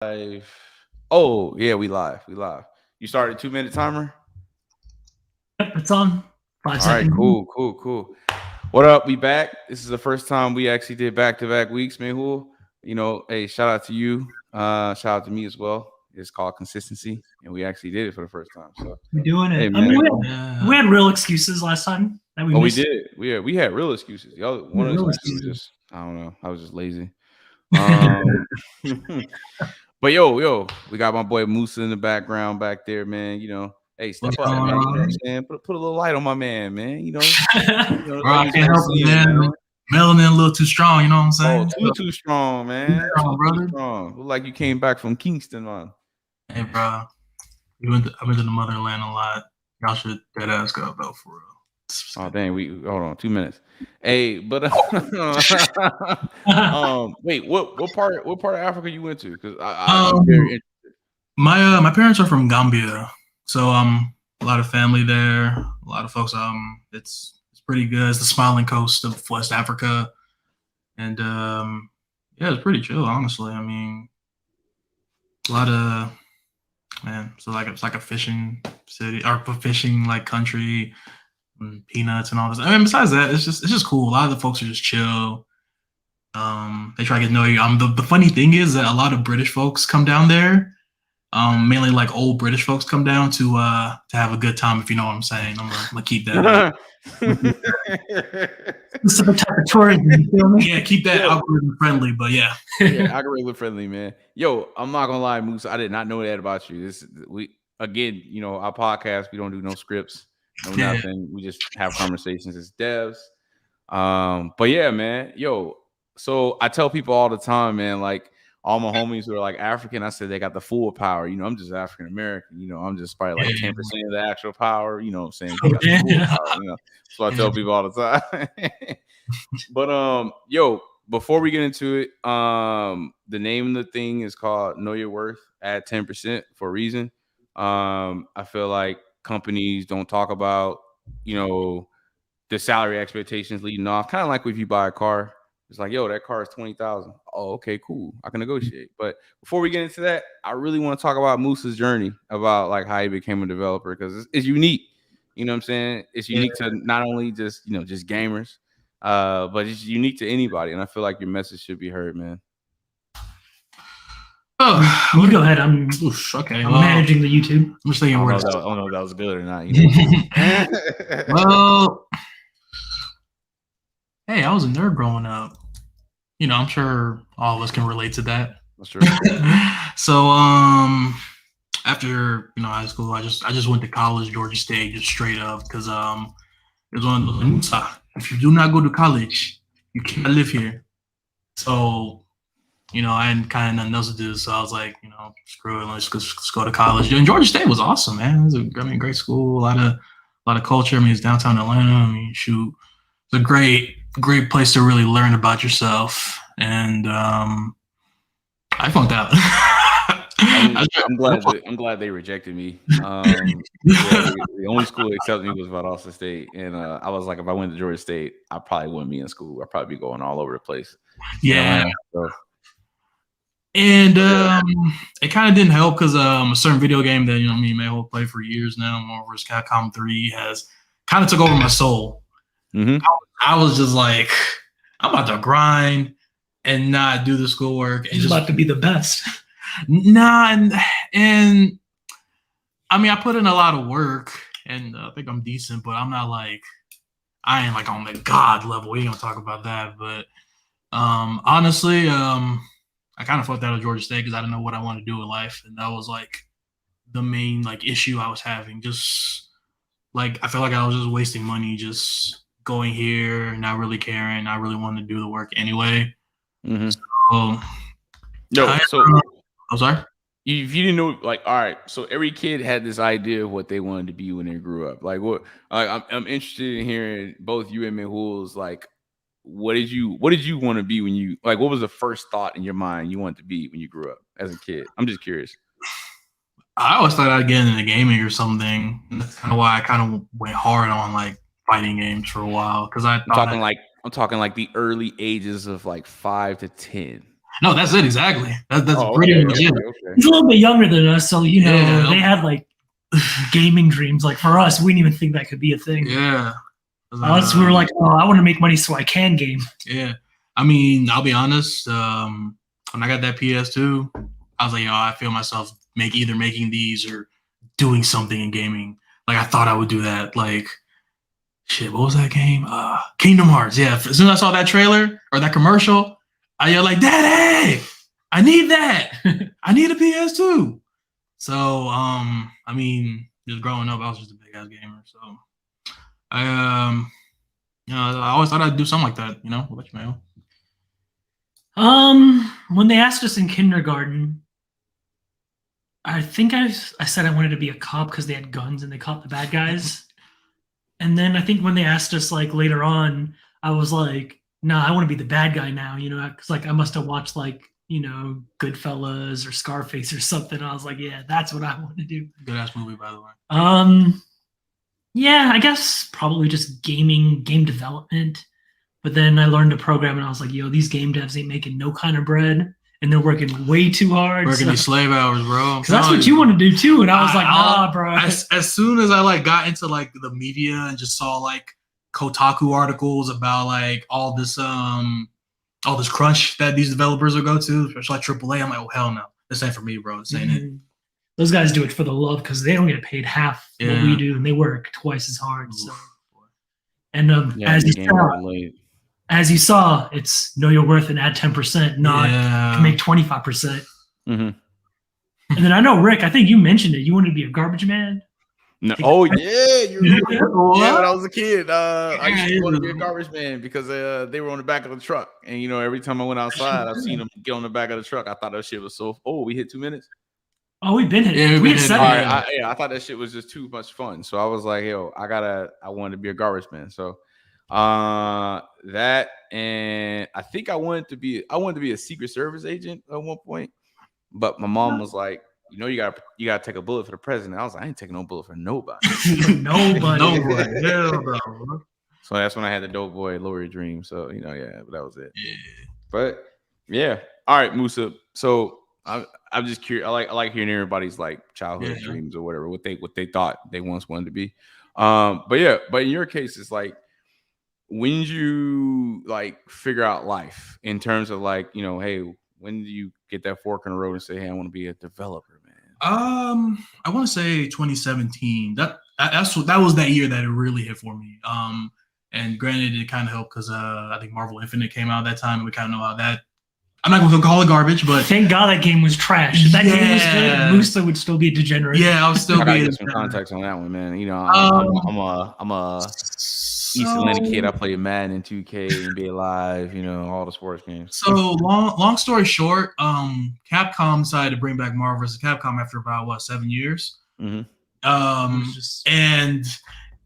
Live. Oh, yeah, we live. We live. You started 2 minute timer? Yep, it's on. Five All right, seconds. cool. What up? We back. This is the first time we actually did back-to-back weeks, Mehul. Hey, shout out to you. Shout out to me as well. It's called consistency, and we actually did it for the first time. So, We're doing hey, it. I man. mean, we had real excuses last time that we Oh, we missed. did. We had real excuses. Y'all, We one had of the real excuses was excuses. just I don't know. I was just lazy. Um, but yo, we got my boy Musa in the background back there, man. Hey, What's step up, going man. You know what I'm on? saying? Put a little light on my man, man. Bro, Let I me can't start help it, seeing, man. man. Melanin a little too strong, you know what I'm Oh, saying? too strong, man. Come on, Too brother. strong. Look like you came back from Kingston, man. Hey, bro. I've been to the motherland a lot. Y'all should dead ass go though, for real. Oh dang, we hold on 2 minutes. Hey, but wait, what part of Africa you went to? Because I'm very Um, interested. my parents are from Gambia, so a lot of family there, a lot of folks. It's pretty good. It's the smiling coast of West Africa, and yeah, it's pretty chill, honestly. I mean, a lot of man. So like it's like a fishing city or a fishing like country, and peanuts and all this. I mean, besides that, it's just cool. A lot of the folks are just chill. They try to get to know you. The funny thing is that a lot of British folks come down there. Mainly like old British folks come down to have a good time. If you know what I'm saying, I'm gonna keep that. Specific type of tourism, you feel me? Yeah, keep that Yo. algorithm friendly. But yeah, Yeah, algorithm friendly, man. Yo, I'm not gonna lie, Moose. I did not know that about you. Our podcast, we don't do no scripts, no yeah. nothing. We just have conversations as devs. But yeah, man. Yo, so I tell people all the time, man, like all my homies who are like African, I said they got the full power. I'm just African American. I'm just probably like 10% of the actual power. You know what I'm saying? They got the full power. So I tell people all the time. But yo, before we get into it, the name of the thing is called Know Your Worth at 10% for a reason. I feel like companies don't talk about, you know, the salary expectations leading off. Kind of like if you buy a car, it's like, yo, that car is 20,000. Oh, okay, cool. I can negotiate. But before we get into that, I really want to talk about Moose's journey about like how he became a developer because it's unique. You know what I'm saying? It's unique to not only just just gamers, but it's unique to anybody. And I feel like your message should be heard, man. Oh, You go ahead. I'm okay. I'm managing the YouTube. I'm just thinking I where don't know if that was good or not. well, hey, I was a nerd growing up. I'm sure all of us can relate to that. That's true. So, after high school, I just went to college, Georgia State, just straight up because it was one of those. If you do not go to college, you cannot live here. So, I had kind of nothing else to do, so I was like, screw it, let's go to college. And Georgia State was awesome, man. It was great school, a lot of culture. I mean, it's downtown Atlanta. I mean, shoot, it's a great place to really learn about yourself. And I funked out. I'm glad they rejected me. The only school that accepted me was Valdosta State, and I was like, if I went to Georgia State, I probably wouldn't be in school. I'd probably be going all over the place. Yeah. So. And it kind of didn't help because a certain video game that me and Mayho play for years now, Marvel's Capcom 3, has kind of took over my soul. Mm-hmm. I was just like, I'm about to grind and not do the schoolwork. And He's about to be the best. Nah, and I mean, I put in a lot of work, and I think I'm decent, but I'm not like, I ain't like on the god level. We ain't gonna talk about that, but honestly, I kind of fucked out of Georgia State because I didn't know what I wanted to do in life, and that was like the main like issue I was having. Just like I felt like I was just wasting money, just going here, not really caring, not really wanting to do the work anyway. Mm-hmm. So, I'm sorry. If you didn't know, like, all right, so every kid had this idea of what they wanted to be when they grew up. Like, what? I'm interested in hearing both you and Mehul's like. What did you want to be when you like? What was the first thought in your mind you wanted to be when you grew up as a kid? I'm just curious. I always thought I'd get into gaming or something. That's kind of why I kind of went hard on like fighting games for a while because I'm talking like the early ages of like 5 to 10. No, that's it exactly. That's Oh, pretty okay, much it. okay. He's a little bit younger than us, so you know Yeah. they had like gaming dreams. Like for us, we didn't even think that could be a thing. Yeah. Us, we were like, oh, I want to make money so I can game. Yeah. I mean, I'll be honest. When I got that PS2, I was like, yo, I feel myself either making these or doing something in gaming. Like I thought I would do that. Like, shit, what was that game? Kingdom Hearts. Yeah. As soon as I saw that trailer or that commercial, I yelled like, Daddy, I need that. I need a PS2. So, I mean, just growing up, I was just a big ass gamer. So, I always thought I'd do something like that. You know, what about you, man? When they asked us in kindergarten, I think I said I wanted to be a cop because they had guns and they caught the bad guys. And then I think when they asked us like later on, I was like, nah, I want to be the bad guy now, you know, because like I must have watched like, you know, Goodfellas or Scarface or something. I was like, yeah, that's what I want to do. Good ass movie, by the way. Yeah, I guess probably just game development. But then I learned to program and I was like, yo, these game devs ain't making no kind of bread. And they're working way too hard. Working these slave hours, bro. Because that's what you want to do too. And I was like, nah, bro. As soon as I like got into like the media and just saw like Kotaku articles about like all this crunch that these developers will go to, especially like AAA, I'm like, oh hell no, this ain't for me, bro. This ain't it. Those guys do it for the love because they don't get paid half what we do, and they work twice as hard. So, and as you saw, it's know your worth and add 10%, not make 25%. And then I know Rick, I think you mentioned it. You wanted to be a garbage man. No. Oh yeah, yeah. When I was a kid, I used to want to be a garbage man because they were on the back of the truck, and you know every time I went outside, I seen them get on the back of the truck. I thought that shit was so. Oh, we hit 2 minutes. Oh, we've been hitting. Yeah, we hit 7. I thought that shit was just too much fun. So I was like, yo, I wanted to be a garbage man. So that, and I think I wanted to be a Secret Service agent at one point, but my mom was like, you know, you gotta take a bullet for the president. I was like, I ain't taking no bullet for nobody. Nobody. Hell no. So that's when I had the dope boy lawyer dream. So you know, yeah, but that was it. Yeah. But yeah, all right, Musa. So I'm just curious. I like hearing everybody's like childhood dreams or whatever, what they thought they once wanted to be. But in your case, it's like, when did you like figure out life in terms of like, you know, hey, when do you get that fork in the road and say, hey, I want to be a developer, man? I want to say 2017. That was that year that it really hit for me. And granted, it kind of helped because I think Marvel Infinite came out at that time, and we kind of know how that. I'm not going to call it garbage, but thank God that game was trash. If that game was good, Musa would still be a degenerate. Yeah, I would still be. Get some context on that one, man. You know, I'm a East Atlanta kid. I played Madden and 2K, NBA Live. You know, all the sports games. So long story short, Capcom decided to bring back Marvel vs. Capcom after about 7 years. Mm-hmm. And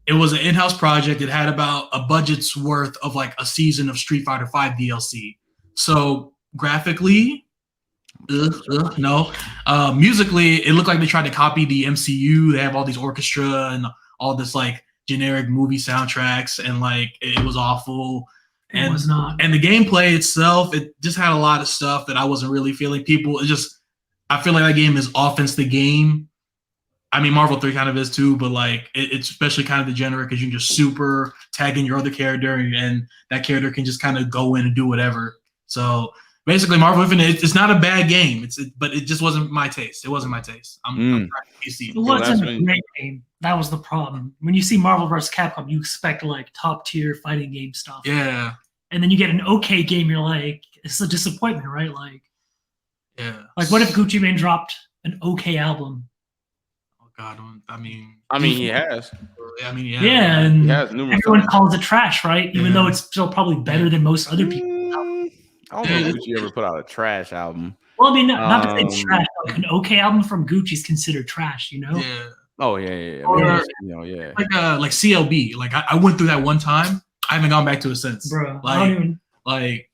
it was an in-house project. It had about a budget's worth of like a season of Street Fighter V DLC. So graphically, no. Musically, it looked like they tried to copy the MCU. They have all these orchestra and all this like generic movie soundtracks, and like it was awful. It was not. And the gameplay itself, it just had a lot of stuff that I wasn't really feeling. I feel like that game is offense the game. I mean, Marvel 3 kind of is too, but like it's especially kind of degenerate because you can just super tag in your other character, and that character can just kind of go in and do whatever. So basically, Marvel Infinite, it's not a bad game. But it just wasn't my taste. It wasn't my taste. I'm PC. It wasn't a great game. That was the problem. When you see Marvel vs. Capcom, you expect like top tier fighting game stuff. Yeah. And then you get an okay game. You're like, it's a disappointment, right? Like, yeah. Like, what if Gucci Mane dropped an okay album? Oh God, I mean, he has. I mean, yeah. Yeah, and everyone songs. Calls it trash, right? Even though it's still probably better than most other people. I don't know if Gucci ever put out a trash album. Well, I mean, not to say trash. Like an okay album from Gucci is considered trash, you know? Yeah. Oh yeah. Or, yeah. Like CLB. Like I went through that one time. I haven't gone back to it since. Bro, like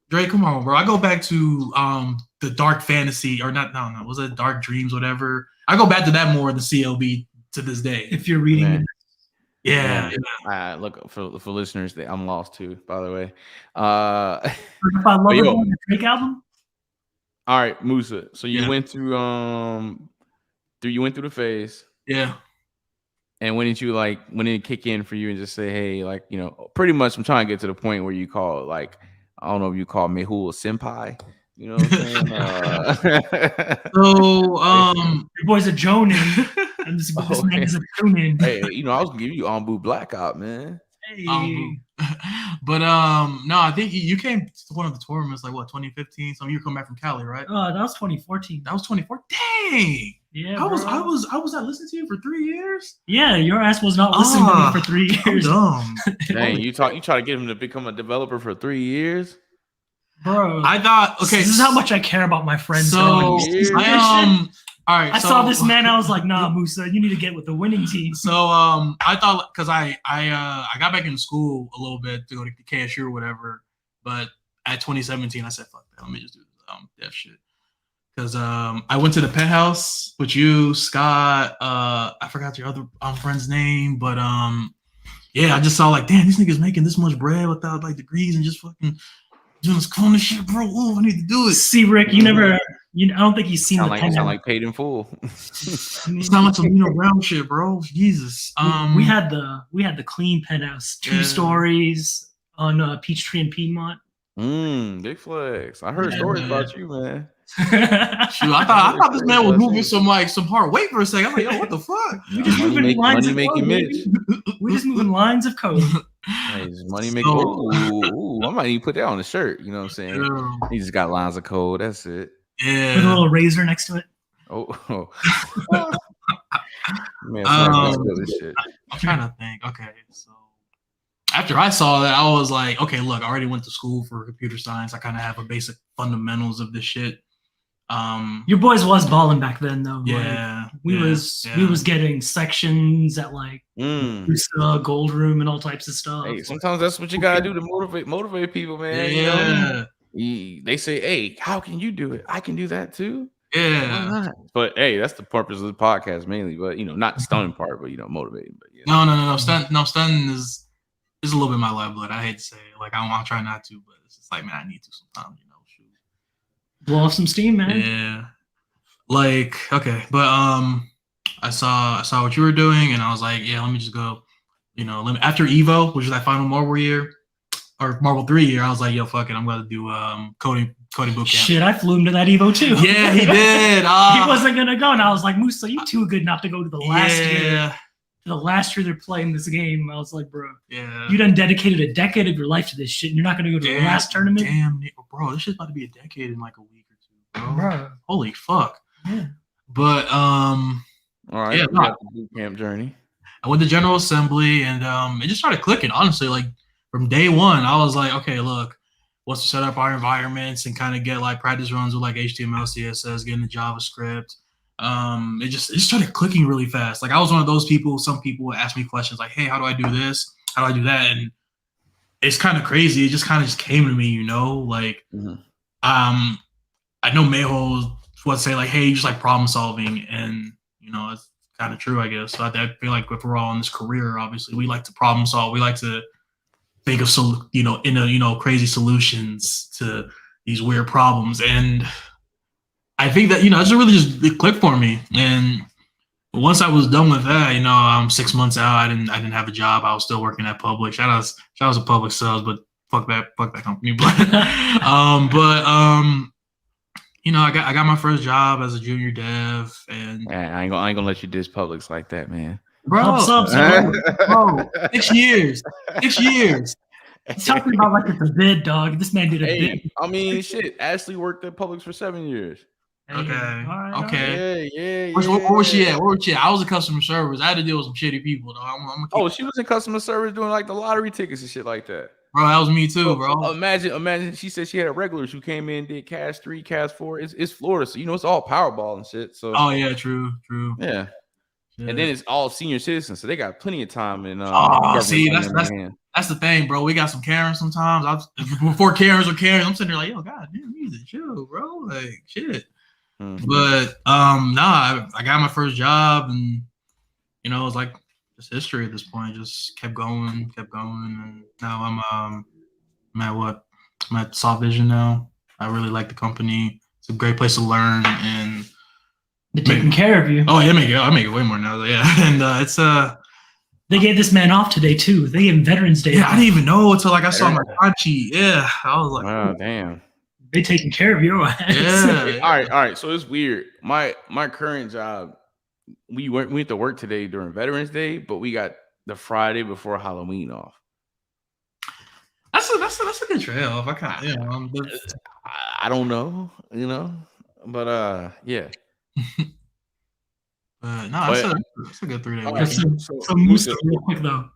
Drake, come on, bro. I go back to the Dark Fantasy or not? No. Was it Dark Dreams? Whatever. I go back to that more than CLB to this day. If you're reading it. Yeah. Look for listeners, I'm lost too. By the way, If I love the Drake album. All right, Musa. So you Yeah. went through the phase. Yeah. And when did it kick in for you and just say, hey, like, pretty much I'm trying to get to the point where you call it, like, I don't know if you call Mehul a senpai. You know what I'm saying? So your boy's a Jonin, and this man is a Jonin. Hey, I was gonna give you Ambu Blackout, man. Hey. But no, I think you came to one of the tournaments like what 2015. So you come back from Cali, right? Oh, that was 2014. That was 2014. Dang. Yeah, I was not listening to you for 3 years. Yeah, your ass was not listening to me for 3 years. I'm dumb. Dang, you try to get him to become a developer for 3 years, bro. I thought okay. This is how much I care about my friends. So all right. I saw this man. I was like, nah, Musa, you need to get with the winning team. So I thought because I got back into school a little bit to go to KSU or whatever, but at 2017 I said fuck that. Let me just do dev shit. Because I went to the penthouse with you, Scott. I forgot your other friend's name, but yeah, I just saw like, damn, these niggas making this much bread without like degrees and just fucking doing this corner shit, bro. Oh, I need to do it. See, Rick, I don't think you've seen sound the sound like paid in full. It's not like some Brown shit, bro. Jesus. We had the clean penthouse, 2 stories on Peachtree and Piedmont. Big flex. I heard stories about you, man. Shoot, I thought this man was moving some hard weight for a second. I'm like, yo, what the fuck? We just moving lines of code. We just moving lines of code. Hey, money making. Ooh, I might even put that on the shirt. You know what I'm saying? Yeah. He just got lines of code. That's it. Yeah. With a little razor next to it. Oh. Man, that's shit. I'm trying to think. Okay, so after I saw that, I was like, okay, look, I already went to school for computer science. I kind of have a basic fundamentals of this shit. Your boys was balling back then, though. Yeah, like, we was getting sections at like Gold Room and all types of stuff. Hey, sometimes that's what you gotta do to motivate people, man. Yeah. They say, "Hey, how can you do it? I can do that too." Yeah. Why not? But hey, that's the purpose of the podcast mainly. But not the stunning part, but motivating. But no, stunning is a little bit my lifeblood. I hate to say it. Like I'll try not to, but it's just like, man, I need to sometimes. Shoot. Blow off some steam, man. Yeah. Like, okay, but I saw what you were doing, and I was like, yeah, let me just go. After Evo, which is that final Marvel year or Marvel 3 year, I was like, yo, fuck it, I'm gonna do coding bootcamp. Shit, I flew him to that Evo too. Yeah, he did. He wasn't gonna go, and I was like, Musa, you too good not to go to the last year. The last year they're playing this game, I was like, bro, you done dedicated a decade of your life to this shit, and you're not gonna go to the last tournament. Damn, bro, this shit's about to be a decade in like a week or two, bro. Holy fuck. Yeah. But all right, we got the boot camp journey. I went to General Assembly, and it just started clicking. Honestly, like from day one, I was like, okay, look, let's set up our environments and kind of get like practice runs with like HTML, CSS, getting the JavaScript. It just started clicking really fast. Like I was one of those people. Some people would ask me questions like, "Hey, how do I do this? How do I do that?" And it's kind of crazy. It just kind of came to me, Like, I know Mayho would say like, "Hey, you just like problem solving," and it's kind of true, I guess. So I feel like if we're all in this career, obviously, we like to problem solve. We like to think of crazy solutions to these weird problems, and I think that it's really just clicked for me. And once I was done with that, I'm 6 months out. I didn't have a job. I was still working at Public. Shout out to Public Sales, but fuck that company. But I got my first job as a junior dev, and I ain't gonna let you diss Publix like that, man. Bro, 6 years. 6 years. He's talking about like it's a bid, dog. This man did a bid. I mean, shit. Ashley worked at Publix for 7 years. Okay. Okay. Yeah. Where was she at? I was a customer service. I had to deal with some shitty people, though. She was in customer service doing like the lottery tickets and shit like that. Bro, that was me too, bro. Imagine. She said she had regulars who came in, did cash 3, cash 4. It's Florida, so it's all Powerball and shit. So. Oh yeah, true. Yeah. And then it's all senior citizens, so they got plenty of time. And see, that's the thing, bro. We got some Karens sometimes. Before Karens were Karens, I'm sitting there like, yo, god damn, music, chill, bro. Like shit. Mm-hmm. But I got my first job, and it was like just history at this point. Just kept going, and now I'm at what? I'm at Soft Vision now. I really like the company. It's a great place to learn, and they're taking care of you. Oh, yeah, I make it way more now. Yeah, and it's They gave this man off today too. They gave him Veterans Day. Yeah, I didn't even know until like I saw my Hachi. Yeah, I was like, wow, damn. They taking care of your ass. Yeah. All right. So it's weird. My current job, we went to work today during Veterans Day, but we got the Friday before Halloween off. That's a good trade-off. I kind of I don't know, but yeah. No, it's a good 3 day week. So Musa, real quick though,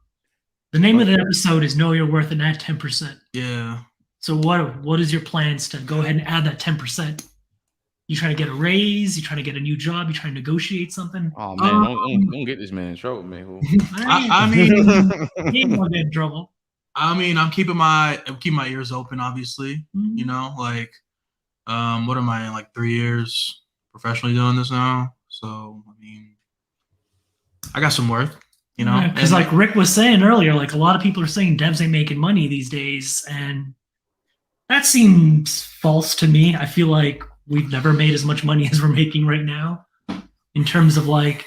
the name of the episode is "Know Your Worth" and add 10%. Yeah. So what is your plans to go ahead and add that 10%? You trying to get a raise? You trying to get a new job? You trying to negotiate something? Oh man, don't get this man in trouble, man. I mean, he ain't gonna get in trouble. I mean, I'm keeping my ears open, obviously. Mm-hmm. You know, like, what am I in, like 3 years professionally doing this now? So, I mean, I got some worth, you know. Because like Rick was saying earlier, like a lot of people are saying devs ain't making money these days, and that seems false to me. I feel like we've never made as much money as we're making right now in terms of like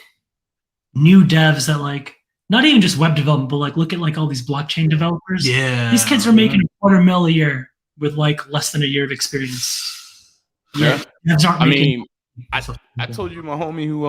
new devs that like not even just web development, but like look at like all these blockchain developers. Yeah. These kids are making $250,000 a year with like less than a year of experience. Yeah. Devs aren't making I told you my homie who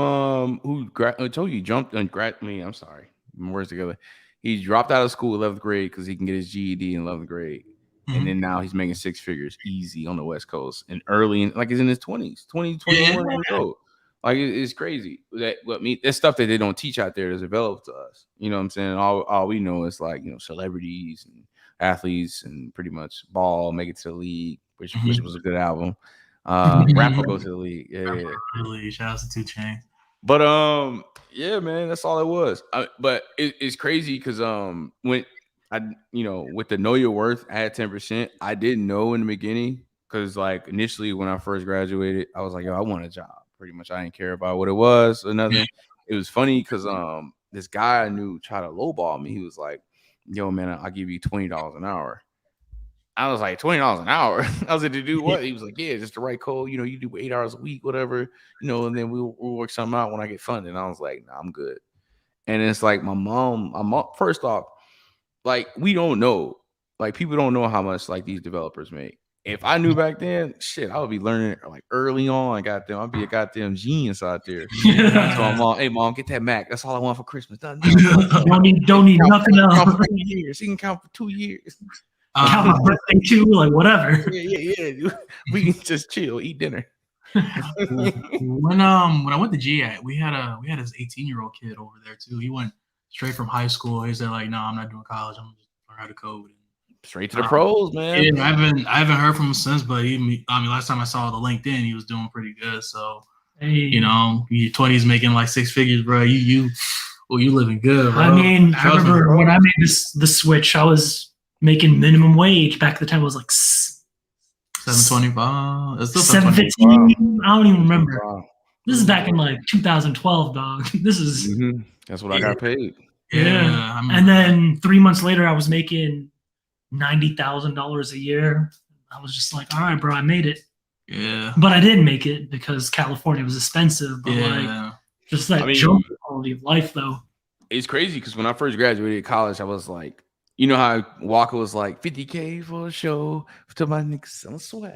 told you jumped and I'm sorry, words together. He dropped out of school 11th grade because he can get his GED in 11th grade. Mm-hmm. And then now he's making 6 figures easy on the West Coast and early like he's in his 20s, 20, 21 years old. Like it's crazy that's stuff that they don't teach out there that's available to us. You know what I'm saying? All we know is like, celebrities and athletes and pretty much ball make it to the league, which was a good album. Rapper go to the league. Yeah. Shout out to 2 Chainz. But yeah, man, that's all it was. But it's crazy because when I with the Know Your Worth, I had 10%. I didn't know in the beginning because like initially when I first graduated, I was like, yo, I want a job. Pretty much, I didn't care about what it was or nothing. It was funny because this guy I knew tried to lowball me. He was like, yo, man, I'll give you $20 an hour. I was like, $20 an hour? I was like, to do what? He was like, yeah, just to write code. You do 8 hours a week, whatever, and then we'll work something out when I get funded. And I was like, nah, I'm good. And it's like my mom, first off, like, we don't know. Like, people don't know how much, like, these developers make. If I knew back then, shit, I would be learning, like, early on. I'd be a goddamn genius out there. So my mom, hey, mom, get that Mac. That's all I want for Christmas. Don't need nothing else. Count for 2 years. He can count for 2 years. Count my birthday too, like whatever. Yeah. We can just chill, eat dinner. When I went to GIAT, we had this 18-year-old kid over there too. He went straight from high school. He said like, no, I'm not doing college. I'm just learn how to code. Straight to the pros, man. Yeah, I haven't heard from him since, but last time I saw the LinkedIn, he was doing pretty good. So, your 20s making like 6 figures, bro. You living good, bro. I mean, I remember when I made the switch, I was making minimum wage. Back at the time, it was like $7.25. It's still $7.15. I don't even remember. Wow. This is back in like 2012, dog. This is that's what I got paid. Yeah. And then 3 months later, I was making $90,000 a year. I was just like, all right, bro, I made it. Yeah. But I didn't make it because California was expensive. But just that jump in quality of life, though. It's crazy because when I first graduated college, I was like, you know how Walker was like $50K for a show to my niggas selling sweat.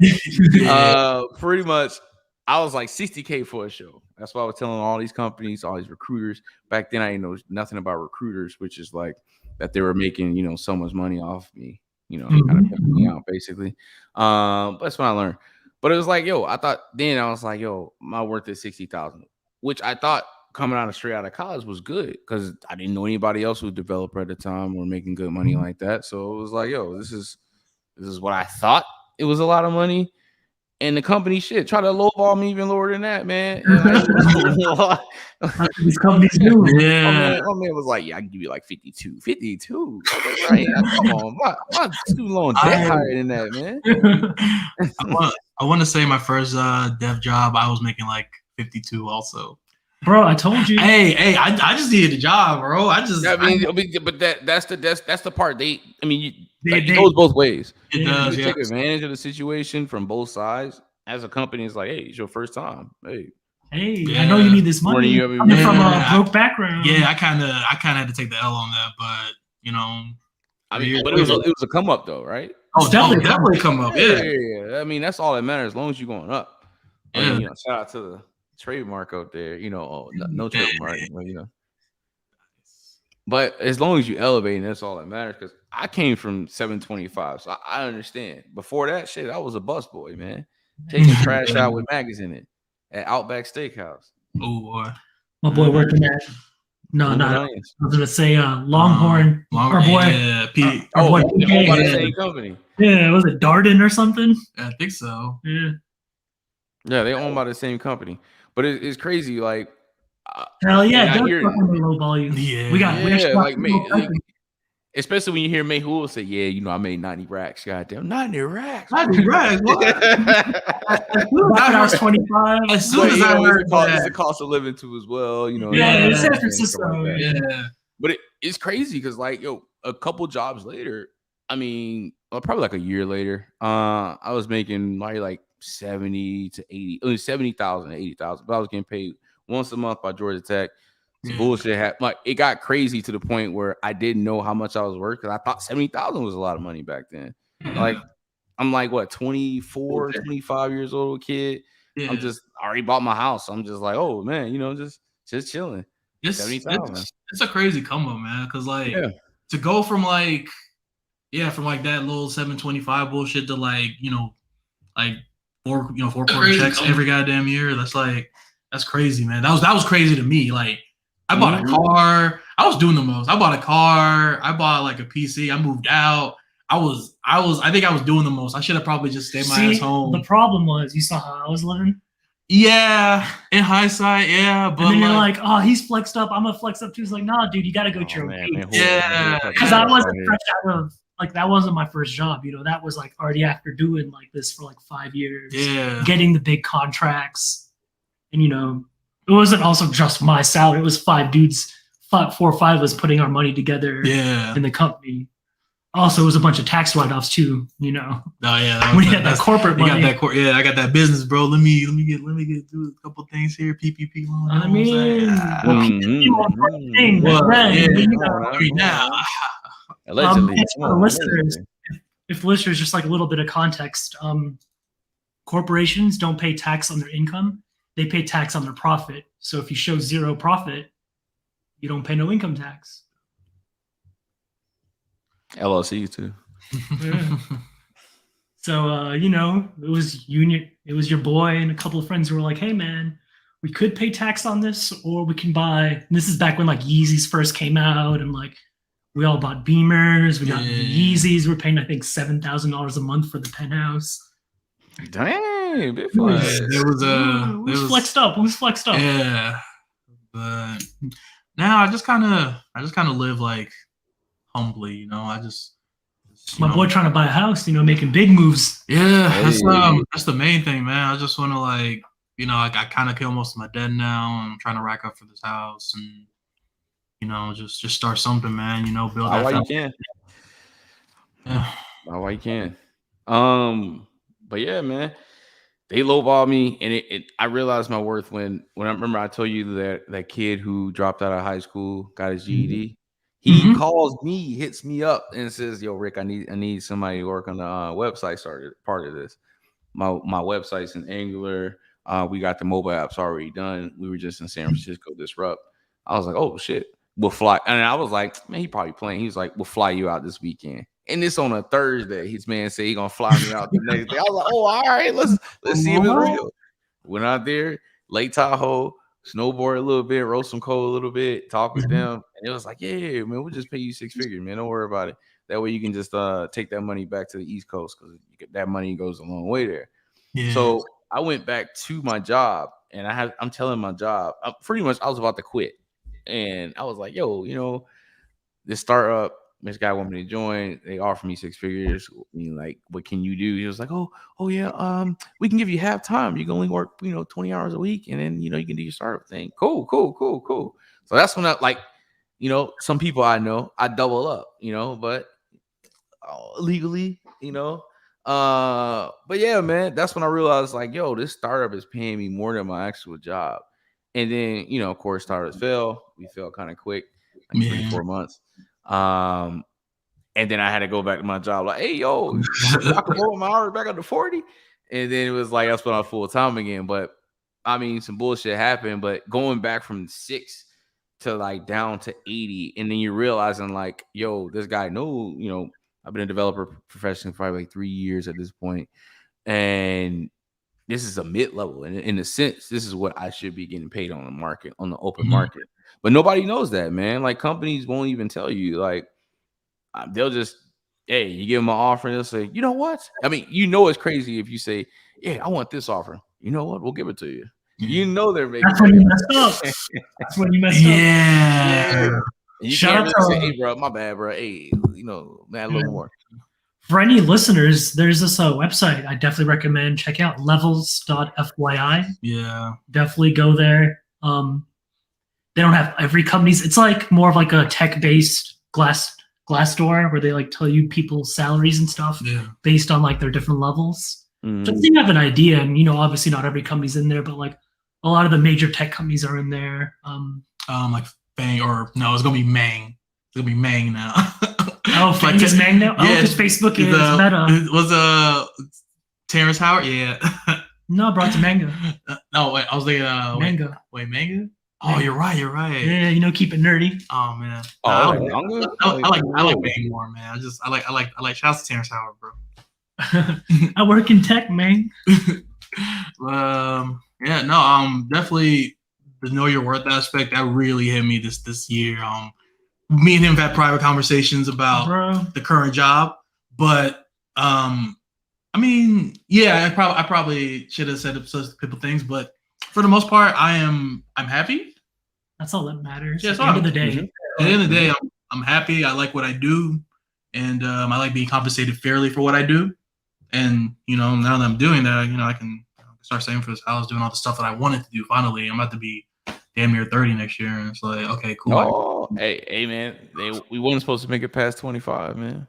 Pretty much, I was like $60K for a show. That's why I was telling all these companies, all these recruiters. Back then, I didn't know nothing about recruiters, which is like that they were making, so much money off me, kind of helping me out, basically. That's what I learned. But it was like, I was like, my worth is $60,000, which I thought coming straight out of college was good because I didn't know anybody else who was a developer at the time or making good money like that. So it was like, this is what I thought it was a lot of money. And the company try to lowball me even lower than that, man. These companies do. Yeah. My man was like, I can give you like 52. 52. Right. Come on. My student loan debt higher than that, man. I want to say my first dev job, I was making like 52 also. Bro, I told you. Hey, I just needed a job, bro. But that's the part. It goes both ways. It does. You take advantage of the situation from both sides, as a company, it's like, hey, it's your first time. Hey, I know you need this money. You ever, I'm from a broke background. Yeah, I kind of had to take the L on that, but you know, I mean, but it was a come up though, right? Oh, definitely come up. Yeah. I mean, that's all that matters as long as you're going up. I mean, Yeah. Shout out to the trademark out there. No trademark, But as long as you elevate, that's all that matters. Because I came from 725, so I understand. Before that shit, I was a busboy, man, taking trash out with maggots in it at Outback Steakhouse. Oh boy, my boy working at. No, I was gonna say Longhorn. Our boy, Pete. Our boy, PK, by the same company. Yeah, was it Darden or something? I think so. Yeah, they owned by the same company, but it's crazy. Like, hell yeah, don't fucking low volume. Yeah, we got like, especially when you hear Mayhul say, "Yeah, I made 90 racks." Goddamn, 90 racks. 90 racks. What? I was 25. As soon as I heard it's the cost of living too, as well. Yeah, San Francisco. Yeah, but it's crazy because, like, a couple jobs later, I mean, probably like a year later, I was making like 70 to 80, 70,000 to 80,000, but I was getting paid once a month by Georgia Tech. Bullshit happened. Like, it got crazy to the point where I didn't know how much I was worth because I thought 70,000 was a lot of money back then. Like, I'm like, what, 24, 25 years old kid. I already bought my house. So I'm just like, oh man, just chilling. 70,000. It's a crazy combo, man. Because like to go from like that little 725 bullshit to like four quarter checks every goddamn year. That's crazy, man. That was crazy to me. Like, I bought a car. I was doing the most. I bought a car. I bought like a PC. I moved out. I think I was doing the most. I should have probably just stayed my ass home. The problem was, you saw how I was living. Yeah, in hindsight, yeah. But and then you're like, oh, he's flexed up. I'm gonna flex up too. He's like, nah, dude, you gotta go to your own. Yeah, because I wasn't fresh out of that wasn't my first job. That was like already after doing like this for like 5 years. Yeah, getting the big contracts, and it wasn't also just my salary. It was 5 dudes, 4 or 5 was putting our money together. In the company. Also, it was a bunch of tax write-offs too. Oh yeah, we had that corporate money. I got that business, bro. Let me get do a couple things here. PPP loan. I mean, now. Allegedly, if listeners, just like a little bit of context, corporations don't pay tax on their income; they pay tax on their profit. So if you show 0 profit, you don't pay no income tax. LLC too. So it was union. It was your boy and a couple of friends who were like, "Hey man, we could pay tax on this, or we can buy." And this is back when like Yeezys first came out, and like we all bought Beamers. We got Yeezys. We're paying I think $7,000 a month for the penthouse. Dang, bit It was flexed up. It was flexed up. Yeah, but now I just kind of live like humbly, I just my boy trying to buy a house, making big moves. Yeah, that's the main thing, man. I just want to like, I kind of kill most of my debt now. I'm trying to rack up for this house and just start something, man. Build that. Why you can? Yeah. Why you can? But yeah, man. They lowballed me, and I realized my worth when I remember I told you that kid who dropped out of high school got his GED. He calls me, hits me up, and says, "Yo, Rick, I need somebody to work on the website. Started part of this. My website's in Angular. We got the mobile apps already done. We were just in San Francisco Disrupt." I was like, "Oh shit, we'll fly." And I was like, "Man, he probably playing." He was like, "We'll fly you out this weekend." And it's on a Thursday. His man said he gonna fly me out the next day. I was like, "Oh, all right, let's see if it's real." Went out there, Lake Tahoe. Snowboard a little bit, roast some coal a little bit, talk with them, and it was like, yeah, man, we'll just pay you 6 figures, man. Don't worry about it. That way you can just take that money back to the East Coast because that money goes a long way there. Yeah. So I went back to my job, and I'm telling my job, pretty much I was about to quit, and I was like, yo, this startup, this guy wanted me to join. They offered me 6 figures. Like, what can you do? He was like, oh yeah, we can give you half time. You can only work, 20 hours a week, and then you can do your startup thing. Cool. So that's when some people I know, I double up, but legally, But yeah, man, that's when I realized like, yo, this startup is paying me more than my actual job. And then, of course, startups fail. We fail kind of quick, like 3-4 months. And then I had to go back to my job, like, hey, yo, I can roll my hours back up to 40. And then it was like that's when I was full time again. But I mean, some bullshit happened. But going back from 6 to like down to 80, and then you're realizing like, yo, this guy I've been a developer professionally for probably like 3 years at this point, and this is a mid-level. And in a sense, this is what I should be getting paid on the market, on the open market. But nobody knows that, man. Like companies won't even tell you. Like they'll just, hey, you give them an offer, and they'll say, you know what? I mean, it's crazy if you say, yeah, I want this offer. You know what? We'll give it to you. You know they're making. That's when you messed up. That's when you messed up. Yeah. You can't really say, hey, bro, my bad, bro. Hey, man, a little more. For any listeners, there's this website I definitely recommend checking out, levels.fyi. Yeah. Definitely go there. They don't have every company's. It's like more of like a tech-based Glassdoor where they like tell you people's salaries and stuff based on like their different levels. Just so you have an idea, and obviously not every company's in there, but like a lot of the major tech companies are in there. Like Fang, or no, it's gonna be Mang. It's gonna be Mang now. Oh, Fang is Mang now? Oh, because Facebook is Meta. Was Terrence Howard? Yeah. No, brought to Manga. No, wait, I was thinking Manga. Wait, Manga? Oh, you're right. Yeah, keep it nerdy. Oh man. I like Mang more, man. I like shouts to Terrence Howard, bro. I work in tech, man. Definitely the know your worth aspect that really hit me this year. Me and him have had private conversations about the current job, but I mean, yeah, I probably should have said such people things, but for the most part, I'm happy. That's all that matters. Yeah, at the end of the day. At the end of the day, I'm happy. I like what I do, and I like being compensated fairly for what I do. And now that I'm doing that, I can start saving for this house, doing all the stuff that I wanted to do. Finally, I'm about to be damn near 30 next year, and it's like, okay, cool. Oh, hey, man, we weren't supposed to make it past 25, man.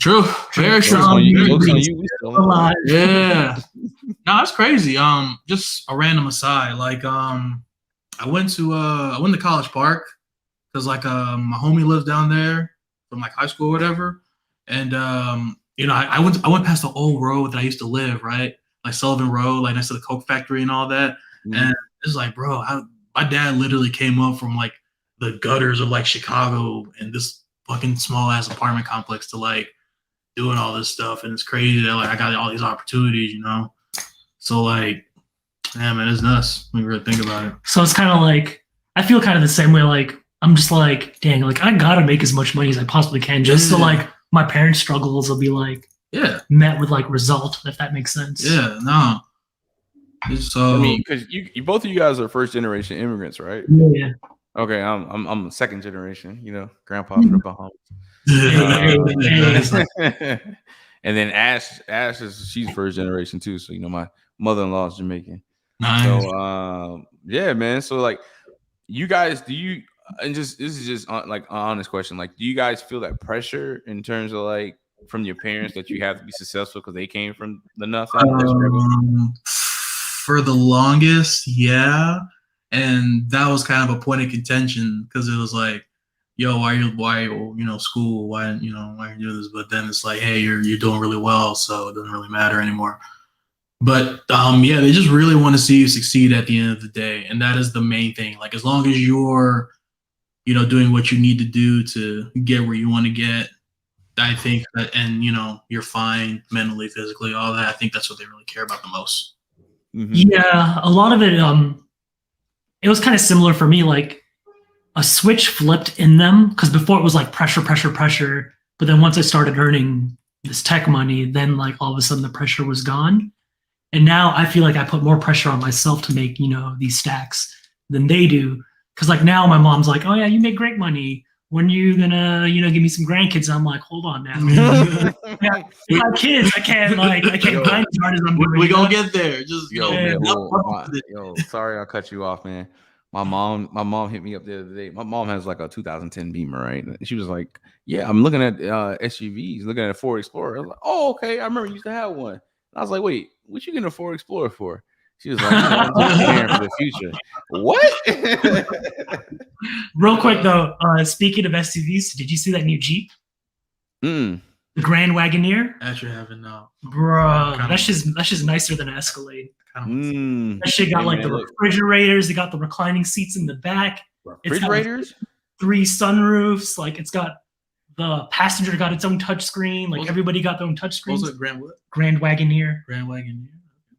True, very true. Yeah, no, that's crazy. Just a random aside, like I went to College Park because like my homie lives down there from like high school or whatever, and I went past the old road that I used to live, right? Like Sullivan Road, like next to the Coke factory and all that. And it's like, bro, my dad literally came up from like the gutters of like Chicago and this fucking small ass apartment complex to like doing all this stuff. And it's crazy that like I got all these opportunities, So like, yeah, man, it's nuts when you really think about it. So it's kind of like, I feel kind of the same way. Like, I'm just like, dang, like I gotta make as much money as I possibly can just so like my parents' struggles will be like met with like result, if that makes sense. Yeah, no. So I mean, because you both of you guys are first generation immigrants, right? Yeah. Okay, I'm second generation. Grandpa from the Bahamas. And then Ash she's first generation too. So my mother-in-law is Jamaican. Nice. So yeah, man. So like, you guys, this is just like an honest question. Like, do you guys feel that pressure in terms of like from your parents that you have to be successful because they came from the nothing? For the longest, yeah, and that was kind of a point of contention because it was like, yo, why school? Why you do this? But then it's like, hey, you're doing really well, so it doesn't really matter anymore. But they just really want to see you succeed at the end of the day, and that is the main thing. Like, as long as you're doing what you need to do to get where you want to get, I think that, and you're fine mentally, physically, all that. I think that's what they really care about the most. Mm-hmm. Yeah, a lot of it. It was kind of similar for me. Like a switch flipped in them because before it was like pressure. But then once I started earning this tech money, then like all of a sudden the pressure was gone. And now I feel like I put more pressure on myself to make these stacks than they do. Because like now my mom's like, oh yeah, you make great money. When are you gonna, give me some grandkids? I'm like, hold on now. I got kids. I can't grind as hard as I'm doing. We gonna get there. Just yo, sorry I cut you off, man. My mom hit me up the other day. My mom has like a 2010 Beamer, right? And she was like, "Yeah, I'm looking at SUVs, looking at a Ford Explorer." I was like, "Oh, okay. I remember you used to have one." And I was like, "Wait, what you getting a Ford Explorer for?" She was like, "I'm just preparing for the future." What? Real quick though, speaking of SUVs, did you see that new Jeep? Mm. The Grand Wagoneer? Actually, haven't Bro, that's just nicer than an Escalade. That shit got like the refrigerators. It got the reclining seats in the back. Refrigerators? It's got 3 sunroofs. Like it's got the passenger got its own touch screen. Like everybody got their own touch screens. What was it? Grand Wagoneer. Grand Wagoneer.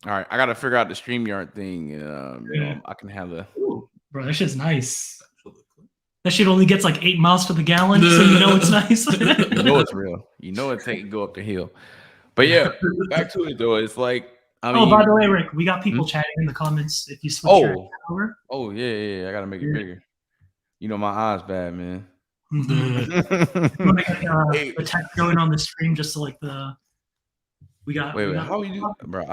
All right, I gotta figure out the StreamYard thing. You know, I can have the. Ooh, bro, that shit's nice. That shit only gets like 8 miles per the gallon, so you know it's nice. You know it's real. You know it take go up the hill. But yeah, back to it though. It's like I mean. Oh, by the way, Rick, we got people chatting in the comments. If you switch your over. Oh yeah. I gotta make it bigger. You know my eyes bad, man. The text going on the stream just to like the. We got. Wait, how we do, bro?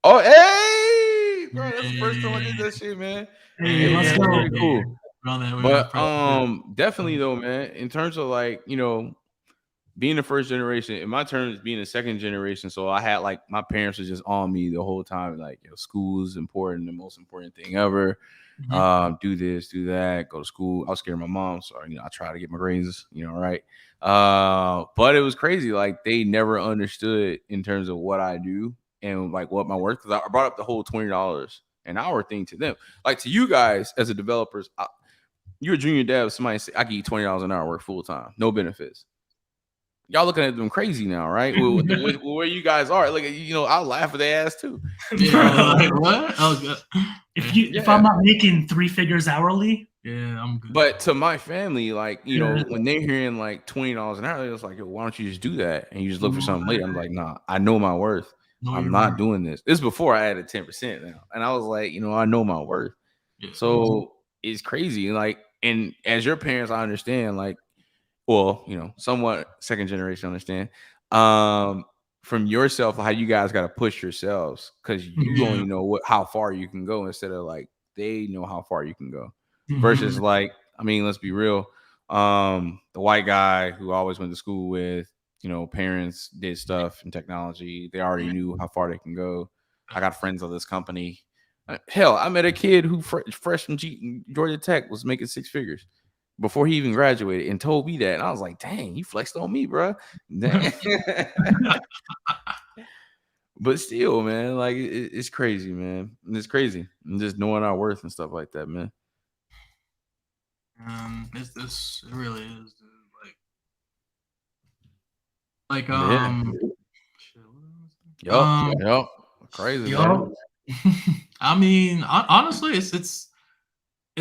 Hey, bro, that's the first time I did that shit, man. Hey, let's go. Very cool. But definitely though, man. In terms of like being the first generation, in my terms, being the second generation. So I had like my parents were just on me the whole time, like school is important, the most important thing ever. Do this, do that, go to school. I was scared of my mom, so I try to get my grades, right. But it was crazy. Like they never understood in terms of what I do and like what my work. Because I brought up the whole $20 an hour thing to them. Like to you guys as a developers, you're a junior dev. Somebody say I give you $20 an hour, work full time, no benefits. Y'all looking at them crazy now, right? Where you guys are, like I'll laugh at their ass too. What? Oh, good. If I'm not making 3 figures hourly, I'm good. But to my family, like when they're hearing like $20 an hour, it's like, yo, why don't you just do that and you just look for something later? I'm like, nah, I know my worth. I'm not doing this. This is before I added 10% now, and I was like, I know my worth. Yeah. So it's crazy. Like, and as your parents, I understand. Like, well, somewhat second generation understand. From yourself, how you guys got to push yourselves because you only know how far you can go instead of like they know how far you can go. Versus like, I mean, let's be real. The white guy who I always went to school with, parents did stuff in technology. They already knew how far they can go. I got friends of this company. Hell, I met a kid who fresh from Georgia Tech was making 6 figures before he even graduated and told me that. And I was like, dang, you flexed on me, bro. But still, man, like it's crazy, man. It's crazy. And just knowing our worth and stuff like that, man. It really is, dude. Like Yup. Crazy. Yup. I mean, honestly, it's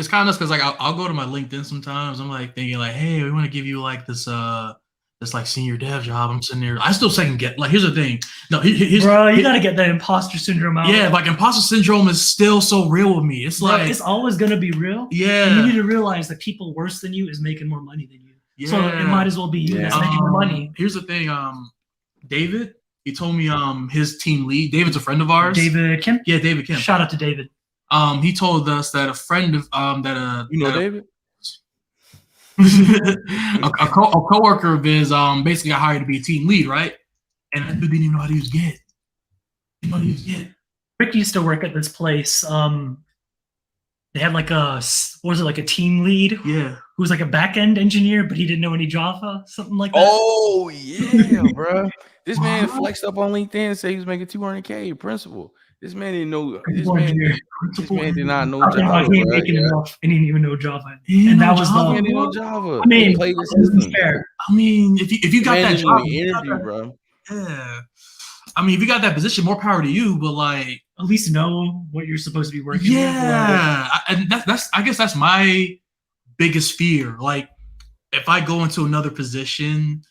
kind of because like I'll go to my LinkedIn sometimes. I'm like thinking like, hey, we want to give you like this like senior dev job. I'm sitting there. I still second get. Like, here's the thing. No, bro, you gotta get that imposter syndrome out. Yeah, like imposter syndrome is still so real with me. It's like it's always gonna be real. Yeah, and you need to realize that people worse than you is making more money than you. Yeah. So it might as well be you that's making more money. Here's the thing. David, he told me his team lead. David's a friend of ours. David Kim. Yeah, David Kim. Shout out to David. He told us that a friend of David. a coworker of his basically got hired to be a team lead, right? And that dude didn't even know how to use Git. Rick used to work at this place. They had like a team lead? Yeah. Who was like a back-end engineer, but he didn't know any Java, something like that. Oh yeah, bro. This man flexed up on LinkedIn and said he was making $200K principal. This man didn't know. This man did not know Java. He ain't making enough, and he didn't even know Java. And that was Java. I mean, fair. I mean, if you got that job, interview, bro. Yeah. I mean, if you got that position, more power to you. But like, at least know what you're supposed to be working. Yeah, and that's I guess that's my biggest fear. Like, if I go into another position,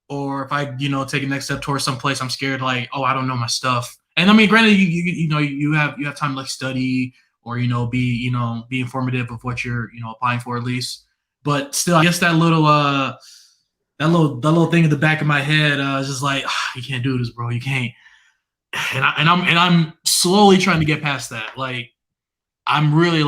or if I take a next step towards someplace, I'm scared. Like, oh, I don't know my stuff. And I mean, granted, you have time to like study or be informative of what you're applying for at least. But still, I guess that little thing in the back of my head is just like, you can't do this, bro. You can't. And I'm slowly trying to get past that. Like, I'm really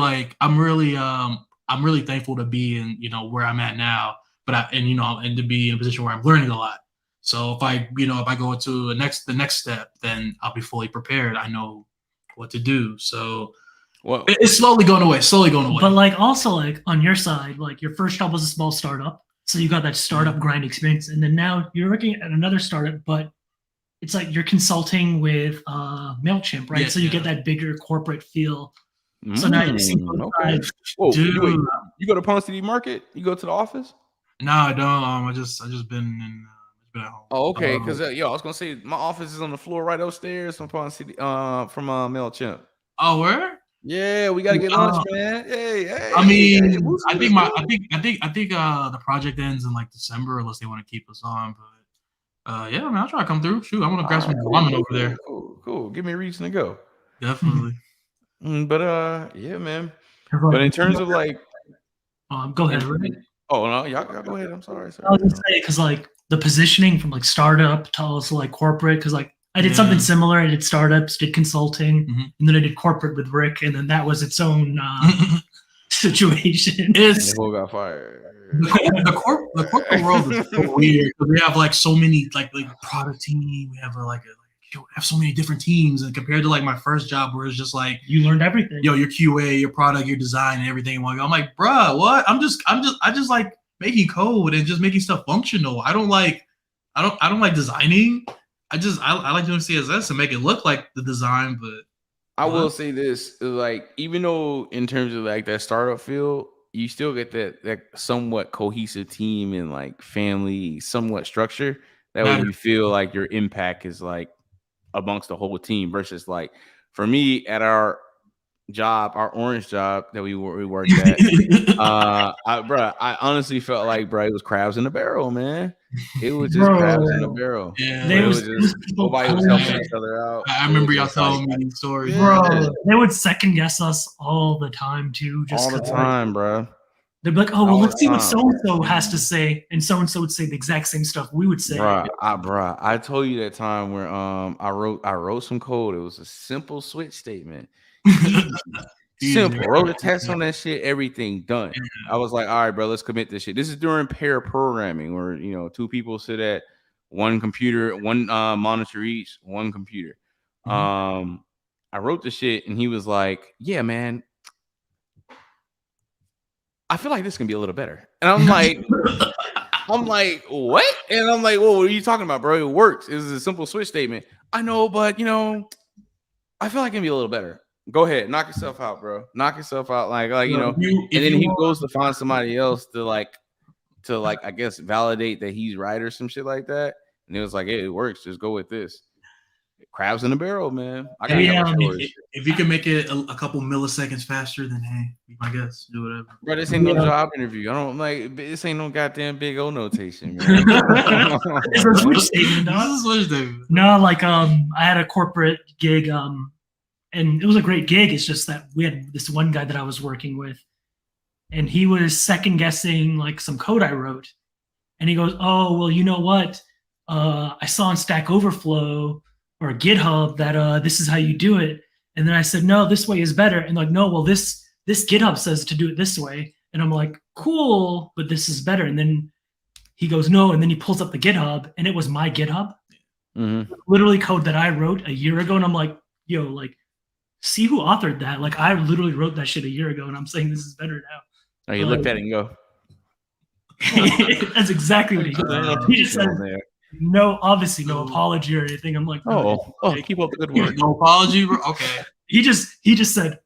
thankful to be in, where I'm at now, and to be in a position where I'm learning a lot. So if I go into the next step, then I'll be fully prepared. I know what to do. So Well, it's slowly going away. But like also like on your side, like your first job was a small startup, so you got that startup grind experience, and then now you're working at another startup, but it's like you're consulting with MailChimp, right? Yeah, so you get that bigger corporate feel. So now you see both okay. sides. Whoa, Dude. you go to Palm City Market? You go to the office? No, I don't. I just been at home. Oh, okay. Because I was gonna say my office is on the floor right upstairs from Palm City, from MailChimp. Oh, where? Yeah, we gotta get lunch, man. Hey. I mean, hey, I think the project ends in like December unless they want to keep us on. But yeah, man, I'll try to come through. Shoot, I want to grab some ramen over there. Cool. Give me a reason to go. Definitely. But yeah, man. But in terms of like, go ahead. Right? Oh no, y'all go ahead. I'm sorry. I was gonna say because like the positioning from like startup to also like corporate, because like I did something similar. I did startups, did consulting, and then I did corporate with Rick, and then that was its own situation. The whole got fired. The corporate world is so weird because we have like so many like product team. We have have so many different teams, and compared to like my first job where it's just like you learned everything. Your QA, your product, your design, and everything. I'm like, bruh, what? I just like making code and just making stuff functional. I don't like designing. I like doing CSS and make it look like the design, but I will say this, like, even though in terms of like that startup field, you still get that somewhat cohesive team and like family, somewhat structure. That way you feel like your impact is like amongst the whole team versus like for me at our job, our orange job that we worked at, I honestly felt like it was crabs in the barrel, man. It was just crabs in the barrel. Yeah, nobody was helping each other out. I remember y'all telling me these stories. Bro, they would second guess us all the time too. All the time, bro. They'd be like, "Oh, well, let's see what so and so has to say," and so would say the exact same stuff we would say. I told you that time where I wrote some code. It was a simple switch statement. Simple. Wrote a test on that shit. Everything done. I was like, all right, bro, let's commit this shit. This is during pair programming, where two people sit at one computer, one monitor each, one computer. I wrote the shit, and he was like, "Yeah, man, I feel like this can be a little better." And I'm like, what? And I'm like, well, what are you talking about, bro? It works. It's a simple switch statement. I know, but I feel like it can be a little better. Go ahead, knock yourself out, bro. Knock yourself out, and then he goes to find somebody else to I guess validate that he's right or some shit like that. And it was like, hey, it works. Just go with this. Crabs in the barrel, man. If you can make it a couple milliseconds faster, then hey, be my guess. Do whatever. Bro, this ain't no job interview. I don't this ain't no goddamn big O notation, man. It's a switch statement, No, like I had a corporate gig, and it was a great gig. It's just that we had this one guy that I was working with, and he was second guessing like some code I wrote, and he goes, "Oh, well, you know what? I saw on Stack Overflow or GitHub that this is how you do it." And then I said, "No, this way is better." And like, "No, well, this GitHub says to do it this way." And I'm like, "Cool, but this is better." And then he goes, "No," and then he pulls up the GitHub, and it was my GitHub, literally code that I wrote a year ago. And I'm like, "Yo, like, see who authored that? Like, I literally wrote that shit a year ago, and I'm saying this is better now." Oh, you looked at it and go, that's exactly what he did. He just said, "No, obviously no apology or anything." I'm like, keep up the good work. No apology. Okay. He just said,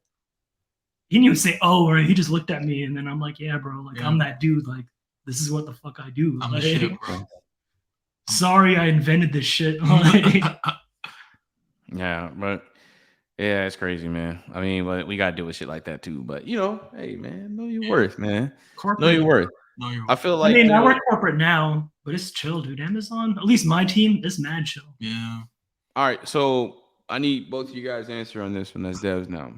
he didn't even say or he just looked at me, and then I'm like, "Yeah, bro, like I'm that dude. Like this is what the fuck I do." I'm like, the shit, bro. Sorry, I invented this shit. Yeah, but yeah, it's crazy, man. I mean, but we gotta deal with shit like that too. But hey, man, know your worth, man. Know your worth. I feel like I work corporate now, but it's chill, dude. Amazon, at least my team, is mad chill. Yeah. All right, so I need both of you guys to answer on this one as devs now.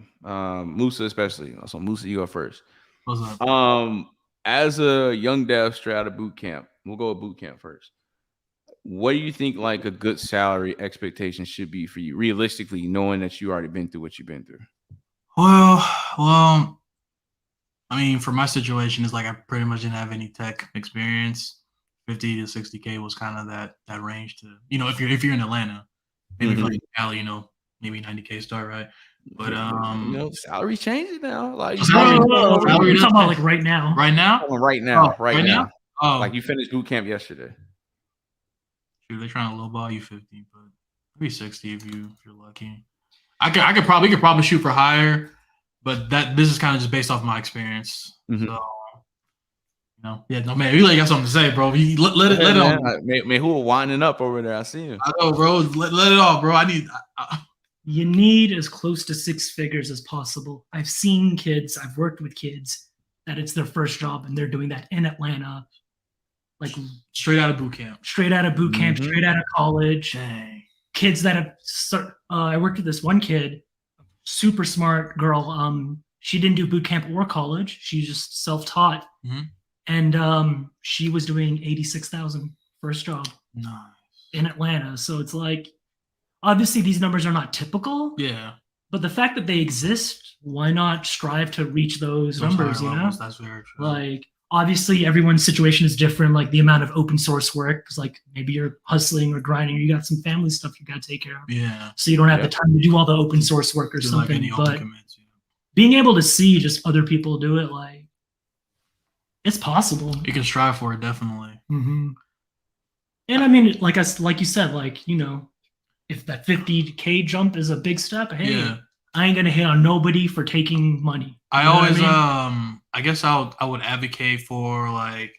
Musa especially. So Musa, you go first. What's up? As a young dev straight out of boot camp, we'll go with boot camp first. What do you think like a good salary expectation should be for you, realistically, knowing that you already been through what you've been through? Well, Well, I mean, for my situation, it's like I pretty much didn't have any tech experience. 50 to 60K was kind of that range to, if you're in Atlanta, maybe Mhm. like Cali, maybe 90K start, right? But salary changing now. Like Salary- Whoa, salary we're does talking about change. like right now. right now, right now, right right now. now, oh, Like you finished boot camp yesterday. shoot, they're trying to lowball you 50, but maybe 60 if you're lucky. I could probably shoot for higher, but this is kind of just based off my experience. Mhm. So yeah, no man, you like got something to say, bro. You let it man. on. Man, who are winding up over there? I see you. I know, bro. Let it off, bro. I need. You need as close to 6 figures as possible. I've seen kids, I've worked with kids that it's their first job and they're doing that in Atlanta, like straight out of boot camp. straight out of boot camp, Mhm. straight out of college. Dang. Kids that have I worked with this one kid, super smart girl. She didn't do boot camp or college. She just self-taught. Mhm. And she was doing 86,000 first job Nice. in Atlanta. So it's like, obviously these numbers are not typical, Yeah. but the fact that they exist, why not strive to reach those numbers, higher you know? levels, that's very true. Like, obviously everyone's situation is different, like the amount of open source work, because like maybe you're hustling or grinding, or you got some family stuff you got to take care of. Yeah. So you don't have the time to do all the open source work or Do something. like any open But commits, being able to see just other people do it, like, it's possible. you can strive for it, definitely. Mm-hmm. And I mean, like you said, like, if that 50K jump is a big step, hey, Yeah. I ain't gonna hit on nobody for taking money. I You know what always I mean? I guess I would advocate for like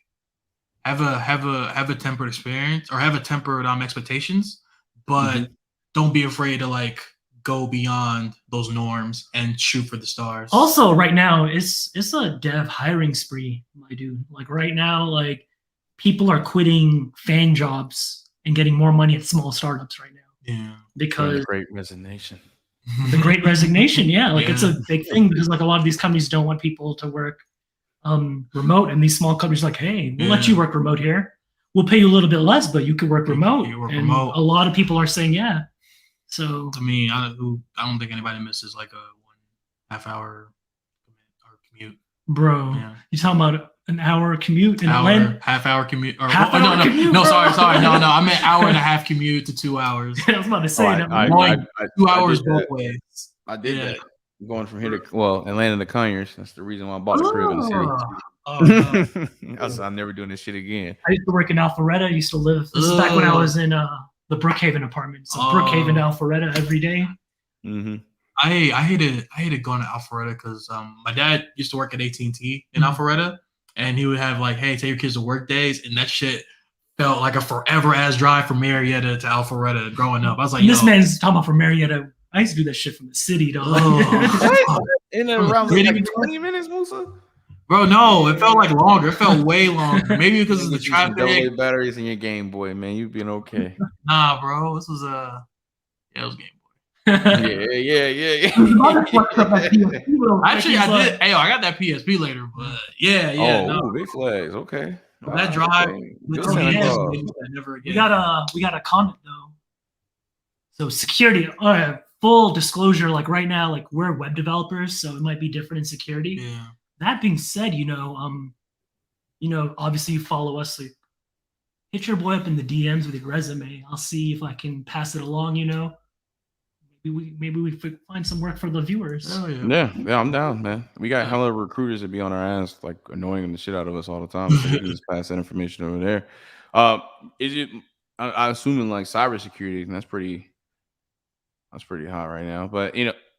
have a tempered experience or have a tempered expectations, but don't be afraid to like go beyond those norms and shoot for the stars. Also, right now, it's a dev hiring spree, my dude. Like right now, like people are quitting fan jobs and getting more money at small startups right now. Yeah. Because the great resignation. The great resignation, yeah. Like it's Yeah. a big thing because like a lot of these companies don't want people to work remote, and these small companies are like, hey, we'll let you work remote here. We'll pay you a little bit less, but you can work remote. You work and remote. A lot of people are saying, yeah. So I mean, I don't think anybody misses like a 1.5 hour commute. bro, Yeah. you talking about an hour commute in Atlanta? Half-hour commute. Or, Half hour commute, no, bro. sorry. No, I meant hour and a half commute to 2 hours. I was about to say that. I 2 hours did both that. ways. I did that. Going from here to Atlanta to Conyers. That's the reason why I bought the crib in the city. Oh, no. I'm never doing this shit again. I used to work in Alpharetta. I used to live. This is back when I was in the Brookhaven apartment. So Brookhaven to Alpharetta every day. Mm-hmm. I hated going to Alpharetta because my dad used to work at AT&T in Alpharetta, and he would have like, hey, take your kids to work days, and that shit felt like a forever ass drive from Marietta to Alpharetta growing up. I was like, this man's talking about from Marietta. I used to do that shit from the city, dog. In and around like 20 minutes, Musa? Bro, no, it felt like longer. It felt way longer. Maybe because of the traffic. Double A batteries in your Game Boy, man. You've been okay. Nah, bro, this was it was Game Boy. yeah. Actually, I did. Hey, I got that PSP later, but yeah. Oh, big flags. Okay. That drive. Okay. Never again. We got a comment though. So security. Full disclosure, like right now, like we're web developers, so it might be different in security. Yeah. That being said, obviously you follow us. So hit your boy up in the DMs with your resume. I'll see if I can pass it along. Maybe we find some work for the viewers. Oh, yeah, I'm down, man. We got hella recruiters that be on our ass, like annoying the shit out of us all the time. So we can just pass that information over there. Is it? I'm assuming like cybersecurity, and that's pretty hot right now. But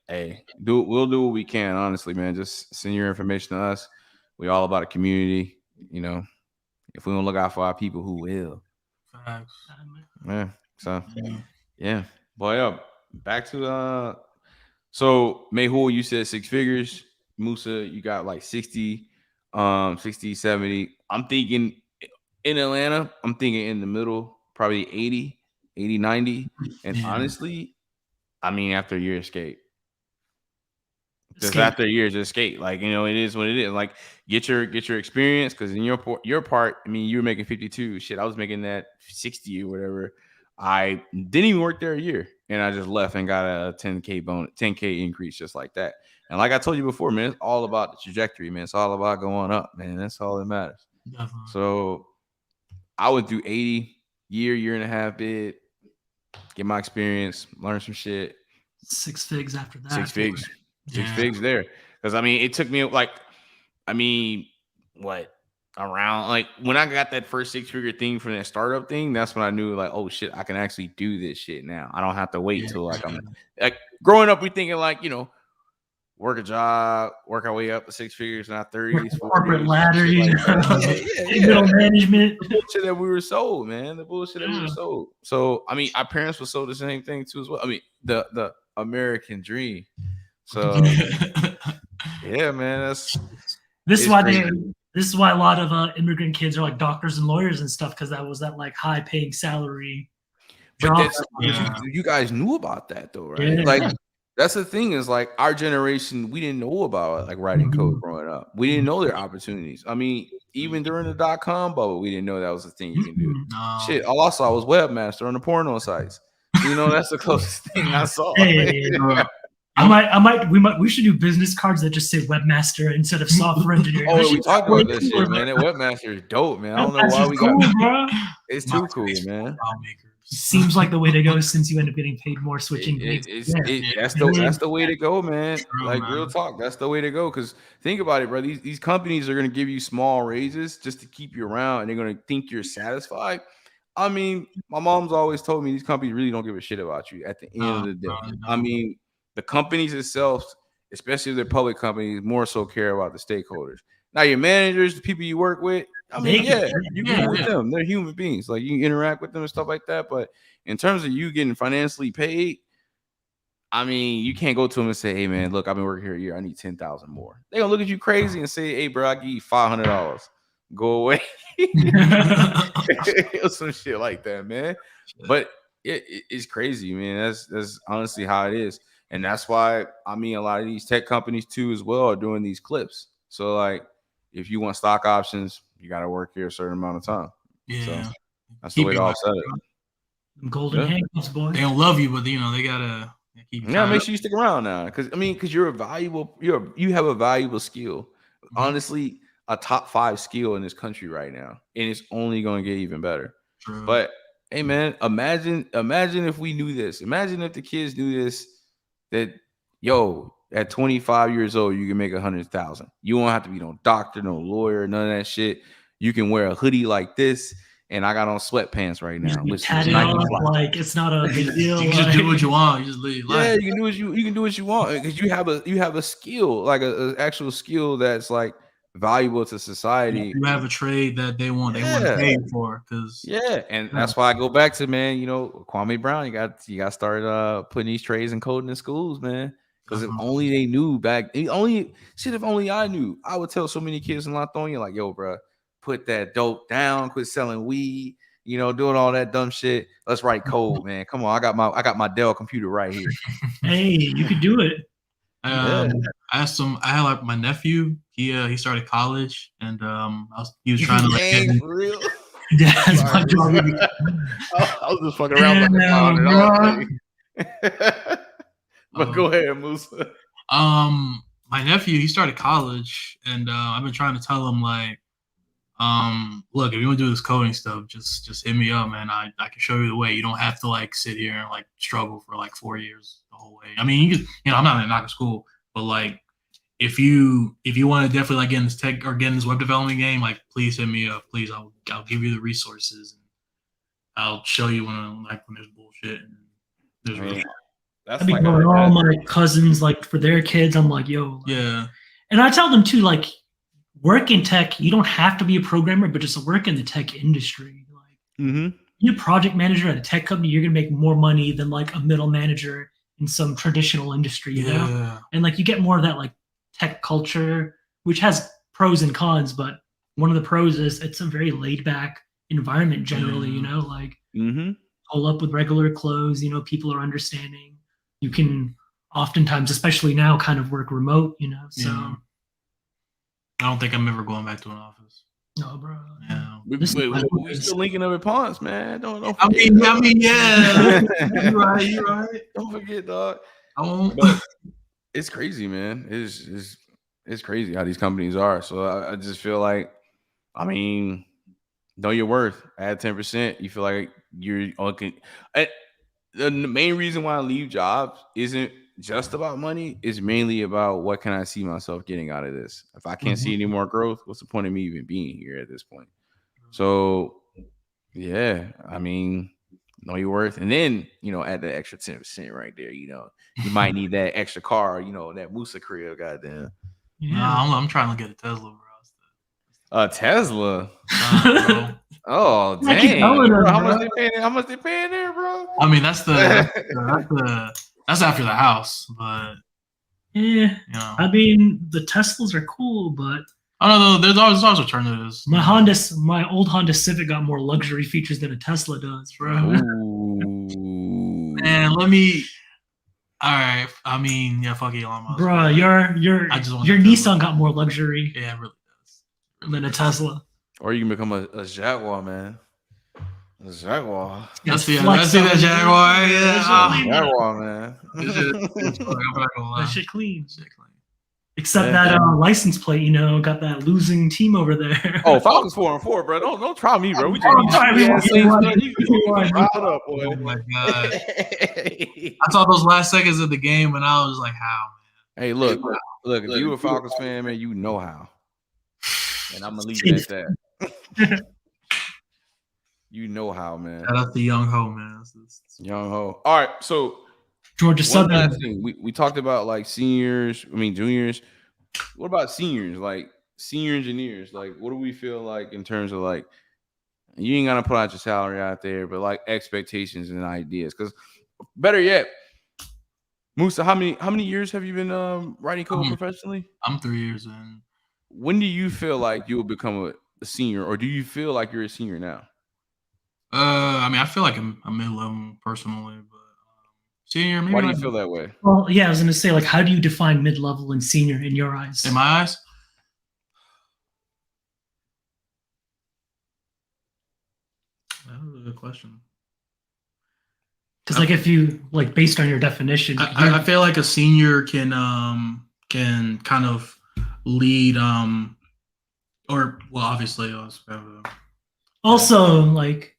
hey, we'll do what we can. Honestly, man, just send your information to us. We all about a community. If we don't look out for our people, who will? Yeah. So yeah, boy. Back to so Mehul, you said 6 figures. Musa, you got like 60, 70. I'm thinking in Atlanta, I'm thinking in the middle, probably 80, 90. And honestly, I mean, after a year, escape. Because after a year, just skate. Like, it is what it is. Like, get your experience. Because in your part, I mean, you were making 52. Shit, I was making that 60 or whatever. I didn't even work there a year, and I just left and got a 10K increase just like that. And like I told you before, man, it's all about the trajectory, man. It's all about going up, man. That's all that matters. Definitely. So I would do 80 year and a half bid, get my experience, learn some shit. 6 figs after that. 6 figs. Yeah. 6 figs there. Because I mean, it took me like, around like when I got that first 6-figure thing from that startup thing, that's when I knew like, oh shit, I can actually do this shit now. I don't have to wait till like I'm like growing up, we thinking like, you know, work a job, work our way up to 6 figures in our 30s, 40s, corporate ladder, you like know, middle management. The bullshit that we were sold, man. The bullshit that we were sold. So I mean, our parents were sold the same thing too as well. I mean, the American dream. So yeah, man, this is why a lot of immigrant kids are like doctors and lawyers and stuff, because that was that like high paying salary. But you guys knew about that though, right? Yeah. Like that's the thing is like our generation, we didn't know about like writing code growing up. We didn't know their opportunities. I mean, even during the .com bubble, we didn't know that was a thing you can do. No. Shit, all I saw was webmaster on the porno sites. You know, that's the closest thing I saw. Hey, we should do business cards that just say webmaster instead of software engineer. Oh, we talked about this shit, man. That webmaster is dope, man. I don't know why we got bro. It's too cool, man. Seems like the way to go since you end up getting paid more switching. That's the way to go, man. Like real talk, that's the way to go. Because think about it, bro. These companies are gonna give you small raises just to keep you around, and they're gonna think you're satisfied. I mean, my mom's always told me these companies really don't give a shit about you at the end of the day. I mean, the companies itself, especially if they're public companies, more so care about the stakeholders. Now, your managers, the people you work with, I mean, you can with them. They're human beings. Like, you can interact with them and stuff like that. But in terms of you getting financially paid, I mean, you can't go to them and say, hey, man, look, I've been working here a year. I need $10,000 more. They're going to look at you crazy and say, hey, bro, I give you $500. Go away. Some shit like that, man. But it's crazy, man. That's honestly how it is. And that's why, I mean, a lot of these tech companies, too, as well, are doing these clips. So, like, if you want stock options, you got to work here a certain amount of time. Yeah. So that's the way to offset it. Golden handcuffs, boy. They don't love you, but, you know, they got to keep you. Yeah, make sure you stick around now. Because you're you have a valuable skill. Honestly, a top 5 skill in this country right now. And it's only going to get even better. True. But, hey, man, imagine if we knew this. Imagine if the kids knew this, that, yo, at 25 years old, you can make $100,000. You won't have to be no doctor, no lawyer, none of that shit. You can wear a hoodie like this, and I got on sweatpants right now. Which is like it's not a big deal. You can just do what you want. You just leave. Yeah, you can do what you want because you have a skill, like an actual skill that's like valuable to society. You have a trade that they want to pay you for. And that's why I go back to, man, you know, Kwame Brown. You got to start putting these trades and coding in schools, man. Because if only they knew if only I knew, I would tell so many kids in Lithonia, like, yo, bro, put that dope down, quit selling weed, you know, doing all that dumb shit. Let's write code, man. Come on, I got my Dell computer right here. Hey, you could do it. I had like my nephew. He started college, and he was trying to like for real. That's my job. I was just fucking around but go ahead, Musa. My nephew, he started college, and I've been trying to tell him like, look, if you want to do this coding stuff, just hit me up, man. I can show you the way. You don't have to like sit here and like struggle for like 4 years the whole way. I mean, you can, I'm not gonna knock a school, but like if you want to definitely like get in this tech or get in this web development game, like please hit me up. Please, I'll give you the resources and I'll show you when there's bullshit and there's really. That's like all my cousins, like for their kids, I'm like, yo. Yeah. And I tell them too, like, work in tech, you don't have to be a programmer, but just work in the tech industry. Like, you're a project manager at a tech company, you're gonna make more money than like a middle manager in some traditional industry, you know? And like you get more of that like tech culture, which has pros and cons, but one of the pros is it's a very laid back environment generally, you know, like pull up with regular clothes, you know, people are understanding. You can oftentimes, especially now, kind of work remote, you know. So I don't think I'm ever going back to an office. No, bro. Yeah. We still linking up at Ponce, man. Don't forget. I mean, yeah. You're right. Don't forget, dog. I won't. It's crazy, man. It's crazy how these companies are. So I just feel like, I mean, know your worth. Add 10%. You feel like you're okay. The main reason why I leave jobs isn't just about money. It's mainly about what can I see myself getting out of this. If I can't see any more growth, what's the point of me even being here at this point? So yeah, I mean, know your worth, and then add the extra 10% right there. You might need that extra car. That Musa crib. Goddamn. Yeah. Nah, I'm trying to get a Tesla, bro. A Tesla. Bro. Oh I keep dang! telling Bro, them, how much bro. they paying? How much they paying there, bro? I mean, that's after the house, but Yeah. you know. I mean, the Teslas are cool, but I don't know. There's always alternatives. my old Honda Civic got more luxury features than a Tesla does, bro. Ooh. And let me. All right. I mean, yeah, fuck Elon Musk. Bro, your I just want your a Tesla. Nissan got more luxury Yeah, it really does. than a Tesla. Or you can become a Jaguar, man. A Jaguar. I see Flex that on Jaguar. it. Yeah. Jaguar, man. That shit clean. Shit clean. Except Yeah. that license plate, got that losing team over there. Oh, Falcons 4-4, bro. Don't try me, bro. We just Don't try me. you rile up, boy. Oh my god! I saw those last seconds of the game, and I was like, "How, man?" Hey, look. If you a Falcons fan, man, you know how. And I'm gonna leave it at that. You know how, man. Shout out to Young Ho, man. Young Ho. All right, so Georgia one Southern. last thing. We talked about like juniors. What about seniors? Like senior engineers? Like, what do we feel like in terms of like, you ain't gonna put out your salary out there, but like expectations and ideas? Because better yet, Musa, how many years have you been writing code professionally? I'm 3 years in. When do you feel like you will become a senior, or do you feel like you're a senior now? I mean, I feel like I'm a mid-level personally, but senior. Maybe Why do you feel that way? Well, yeah, I was gonna say, like, how do you define mid-level and senior in your eyes? In my eyes, that was a good question. Because, like, if you based on your definition, I feel like a senior can kind of lead or well, obviously also like.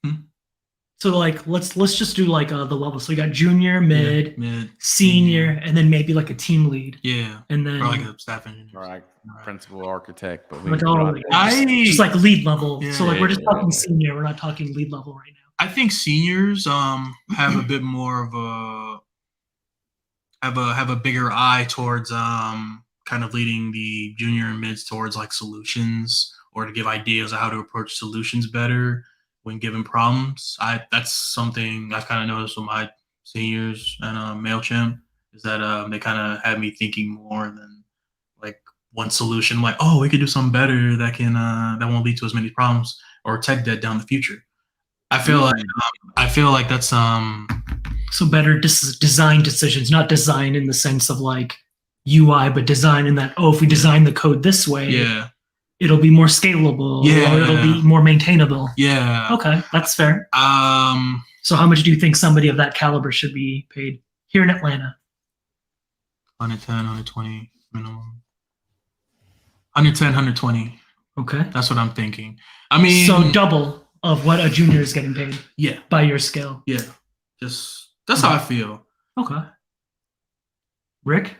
So let's just do the level. So you got junior, mid, senior, and then maybe like a team lead. Yeah, and then or like a staff engineer, or like principal architect, but just like lead level. Yeah, so we're just talking senior. We're not talking lead level right now. I think seniors have a bit more of have a bigger eye towards kind of leading the junior and mids towards like solutions or to give ideas of how to approach solutions better when given problems. That's something I've kind of noticed with my seniors and MailChimp is that they kind of have me thinking more than like one solution. Like, oh, we could do something better that can that won't lead to as many problems or tech debt down the future. I feel like that's so better design decisions, not design in the sense of like UI, but design in that if we design the code this way, yeah, it'll be more scalable, or it'll be more maintainable. Yeah. Okay, that's fair. So how much do you think somebody of that caliber should be paid here in Atlanta? 110, 120 minimum. 110, 120. Okay. That's what I'm thinking. I mean, so double of what a junior is getting paid. Yeah. By your scale. Yeah. That's how I feel. Okay. Rick?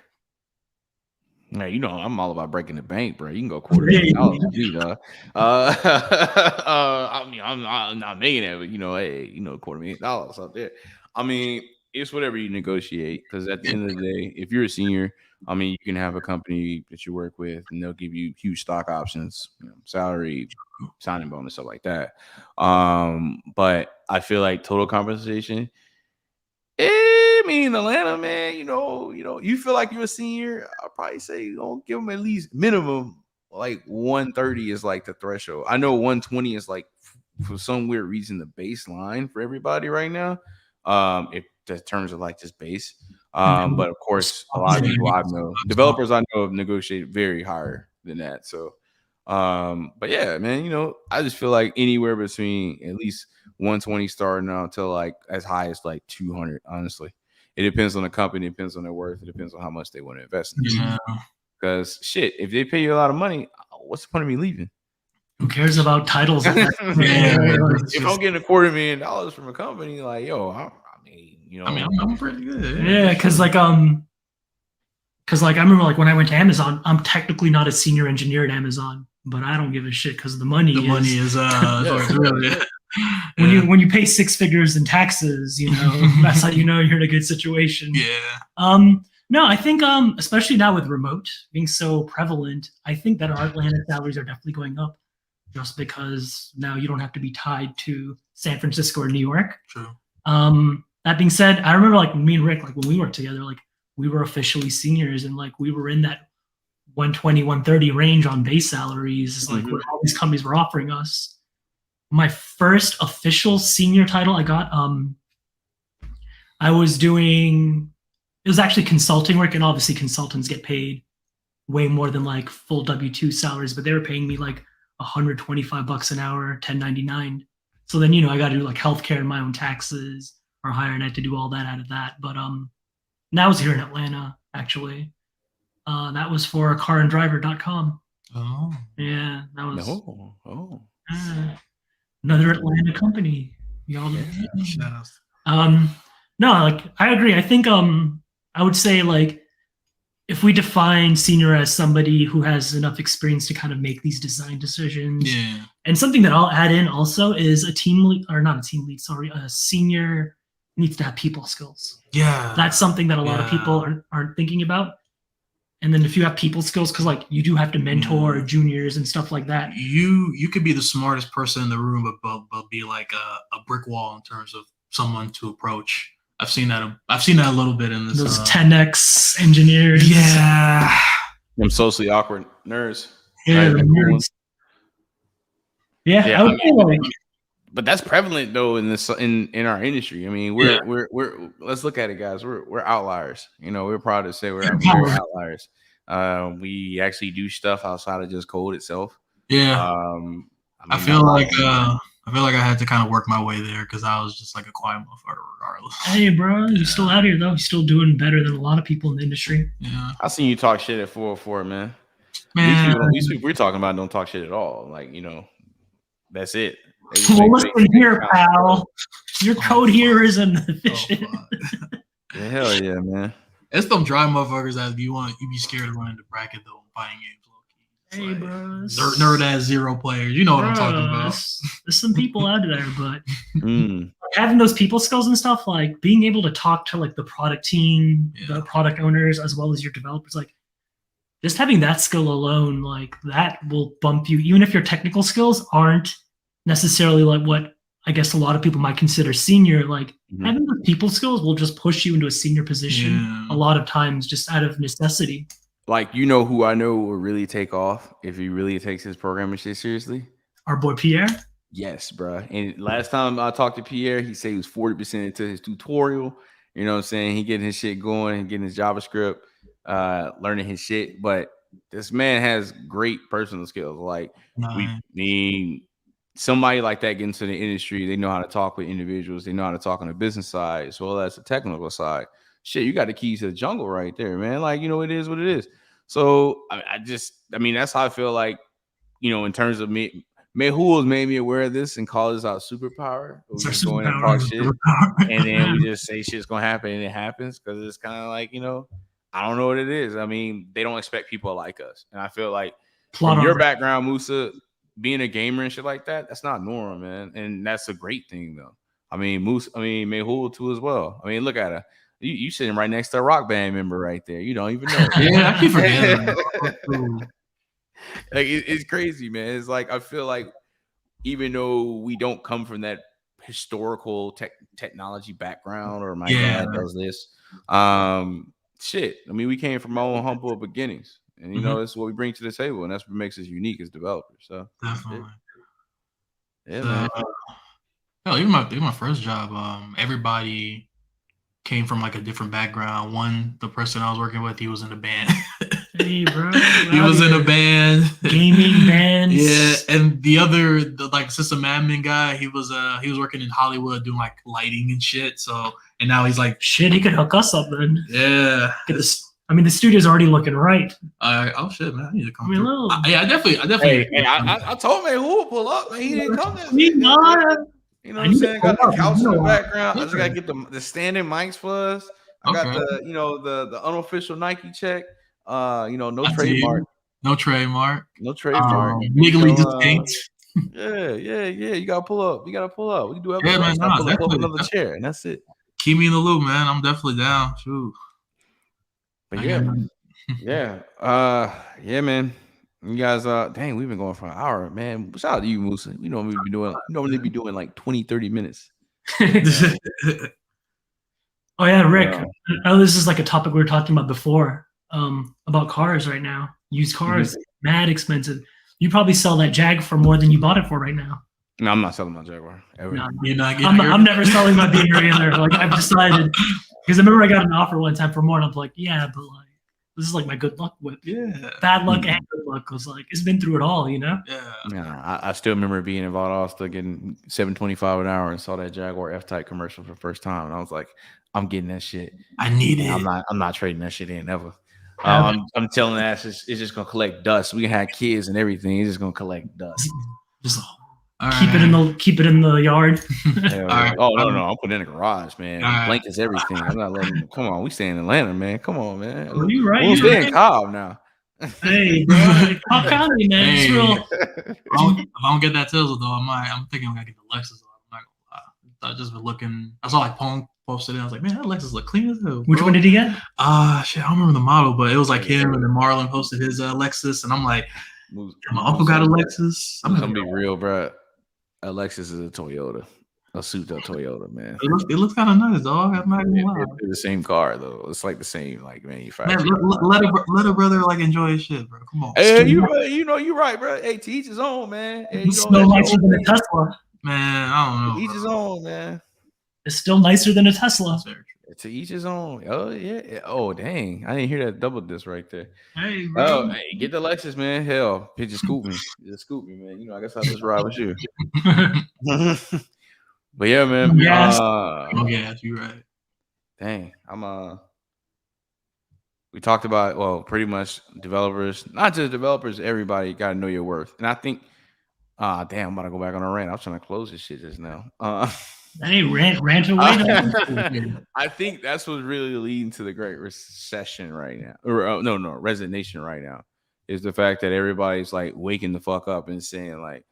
Yeah, I'm all about breaking the bank, bro. You can go $250 with me, dog. I mean, I'm not making it, but hey, $250,000 out there. I mean, it's whatever you negotiate, because at the end of the day, if you're a senior, I mean, you can have a company that you work with, and they'll give you huge stock options, salary, signing bonus, stuff like that. But I feel like total compensation. I mean, Atlanta, man, you feel like you're a senior, I'll probably say don't give them at least minimum like 130 is like the threshold. I know 120 is like for some weird reason the baseline for everybody right now. If in terms of like just base. But of course, a lot of people I know, developers I know have negotiated very higher than that. So but yeah, man, I just feel like anywhere between at least 120 starting out till like as high as like 200, honestly. it depends on the company, it depends on their worth, it depends on how much they want to invest in. Yeah. Because shit, if they pay you a lot of money, what's the point of me leaving? Who cares about titles? At that point, Yeah, right? Like, If I'm getting $250,000 from a company, like, yo, I mean, you know, I'm pretty good. yeah, because like I remember like when I went to Amazon, I'm technically not a senior engineer at Amazon, but I don't give a shit because the money is really. when you pay 6 figures in taxes, you know, that's how you know you're in a good situation. Yeah. No, I think especially now with remote being so prevalent, I think that our Atlanta salaries are definitely going up just because now you don't have to be tied to San Francisco or New York. True. That being said, I remember like me and Rick, like when we worked together, like we were officially seniors and like we were in that 120, 130 range on base salaries, like what all these companies were offering us. My first official senior title I got, I was doing, it was actually consulting work, and obviously consultants get paid way more than like full W-2 salaries, but they were paying me like $125 an hour, 1099. So then, you know, I got to do like healthcare and my own taxes or hire, and I had to do all that out of that. But that was here in Atlanta, actually. That was for caranddriver.com. Oh. Yeah, that was another Atlanta company. Y'all no, like I agree. I think I would say like if we define senior as somebody who has enough experience to kind of make these design decisions. Yeah. And something that I'll add in also is a team lead, or not a team lead, sorry, a senior needs to have people skills. Yeah. That's something that a lot of people aren't thinking about. And then if you have people skills, because like you do have to mentor juniors and stuff like that. You could be the smartest person in the room, but be like a brick wall in terms of someone to approach. I've seen that a little bit in this. Those 10x engineers. Yeah. Them socially awkward nerds. Yeah, the nerds. Yeah, I mean, but that's prevalent though in this in our industry. I mean, we're let's look at it, guys. We're outliers. You know, we're proud to say we're outliers. We actually do stuff outside of just code itself. Yeah. I feel like I had to kind of work my way there because I was just like a quiet motherfucker regardless. Hey, bro, you're still out here though. You're still doing better than a lot of people in the industry. Yeah. I seen you talk shit at 404, man. These people we're talking about don't talk shit at all. Like, you know, that's it. Well, listen here, pal. Your code here isn't efficient. Yeah, hell yeah, man. It's them dry motherfuckers that you be scared of running the bracket though and fighting games. Hey, like, bro. Nerd has 0 players. You know what I'm talking about. There's some people out there, but having those people skills and stuff, like being able to talk to like the product team, the product owners, as well as your developers, like just having that skill alone, like that will bump you, even if your technical skills aren't necessarily like what I guess a lot of people might consider senior. Like having the people skills will just push you into a senior position a lot of times just out of necessity. Like, you know who I know will really take off if he really takes his programming shit seriously? Our boy Pierre? Yes, bro. And last time I talked to Pierre, he said he was 40% into his tutorial. You know what I'm saying? He getting his shit going, he getting his JavaScript, learning his shit. But this man has great personal skills. Like, we need somebody like that get into the industry. They know how to talk with individuals. They know how to talk on the business side as well as the technical side. Shit, you got the keys to the jungle right there, man. Like, you know, it is what it is. So I mean, that's how I feel like, you know, in terms of me, Mehul has made me aware of this and called this our superpower. We just go in and talk shit, and then we just say shit's gonna happen, and it happens because it's kind of like, you know, I don't know what it is. I mean, they don't expect people like us, and I feel like from your background, Musa, being a gamer and shit like that, that's not normal, man, and that's a great thing though. I mean, Mehul too as well. I mean, look at her. You sitting right next to a rock band member right there. You don't even know. Yeah, I keep forgetting. Like it's crazy, man. It's like I feel like even though we don't come from that historical technology background, or my dad does this, shit. I mean, we came from our own humble beginnings, and you know, it's what we bring to the table, and that's what makes us unique as developers. So definitely, man. Even my first job, everybody came from like a different background. The person I was working with, he was in a band. Hey, bro. He was in a band, gaming bands. Yeah, and the like system admin guy, he was working in Hollywood doing like lighting and shit. So and now he's like, shit, he could hook us up then. Yeah. Get this. I mean, the studio's already looking right. Oh shit, man! I need to come. I mean, I definitely. Hey, I told man who would pull up, man. He didn't come there. You know what I'm saying? Got the couch in the background. I just gotta get the standing mics for us. I got the unofficial Nike check. No trademark. No trademark. No trademark. Legally distinct. Yeah. You gotta pull up. We can do everything. Yeah, man. Pull up another chair, and that's it. Keep me in the loop, man. I'm definitely down. Shoot. But yeah, man. You guys, dang, we've been going for an hour, man. Shout out to you, Musa. We normally be doing like 20, 30 minutes. Oh yeah, Rick. Oh, this is like a topic we were talking about before. About cars right now. Used cars, mad expensive. You probably sell that Jag for more than you bought it for right now. No, I'm not selling my Jaguar ever. No, I'm never selling my Beamer either. Like I've decided, because I remember I got an offer one time for more, and I'm like, yeah, but like this is like my good luck whip. Yeah, bad luck and good luck. Was like it's been through it all, you know. Yeah. I still remember being in Valdosta getting $7.25 an hour and saw that Jaguar F-Type commercial for the first time, and I was like, I'm getting that shit. I need it. I'm not trading that shit in ever. I'm telling that it's just gonna collect dust. We have kids and everything. It's just gonna collect dust. Just keep it in the yard. Oh no, I'm putting it in the garage, man. Blankets, everything. I'm not letting them. Come on, we stay in Atlanta, man. Come on, man. You right? We'll stay in Cobb now. Hey, bro, Cobb County, man. It's real. If I don't get that Tesla though, I'm thinking I'm gonna get the Lexus. I'm not gonna lie. I've just been looking. I saw like Pong posted it. I was like, man, that Lexus look clean as hell. Which one did he get? Shit, I don't remember the model, but it was like him and then Marlon posted his Lexus, and I'm like, my uncle got a Lexus. I'm gonna be real, bro. A Lexus is a Toyota, a souped-up Toyota, man. It looks kind of nice, dog. I'm not gonna lie. It's the same car though. It's like the same like manufacturer. Man, let a brother like enjoy his shit, bro. Come on. Hey, you're right, bro. Hey, to each his own, man. Hey, it's still nicer than a Tesla. Man, I don't know. To each his own, man. It's still nicer than a Tesla. To each his own. Oh yeah. Oh dang, I didn't hear that double disc right there. Hey, bro. Oh, hey, get the Lexus, man. Hell, just scoop me. Just scoop me, man. I guess I'll just ride with you. But yeah, man. Yes. You're right. Dang, we talked about pretty much developers, not just developers. Everybody got to know your worth, and I think, damn, I'm about to go back on a rant. I was trying to close this shit just now. Hey, rant away. I think that's what's really leading to the Great Recession right now. Or resignation right now is the fact that everybody's like waking the fuck up and saying like,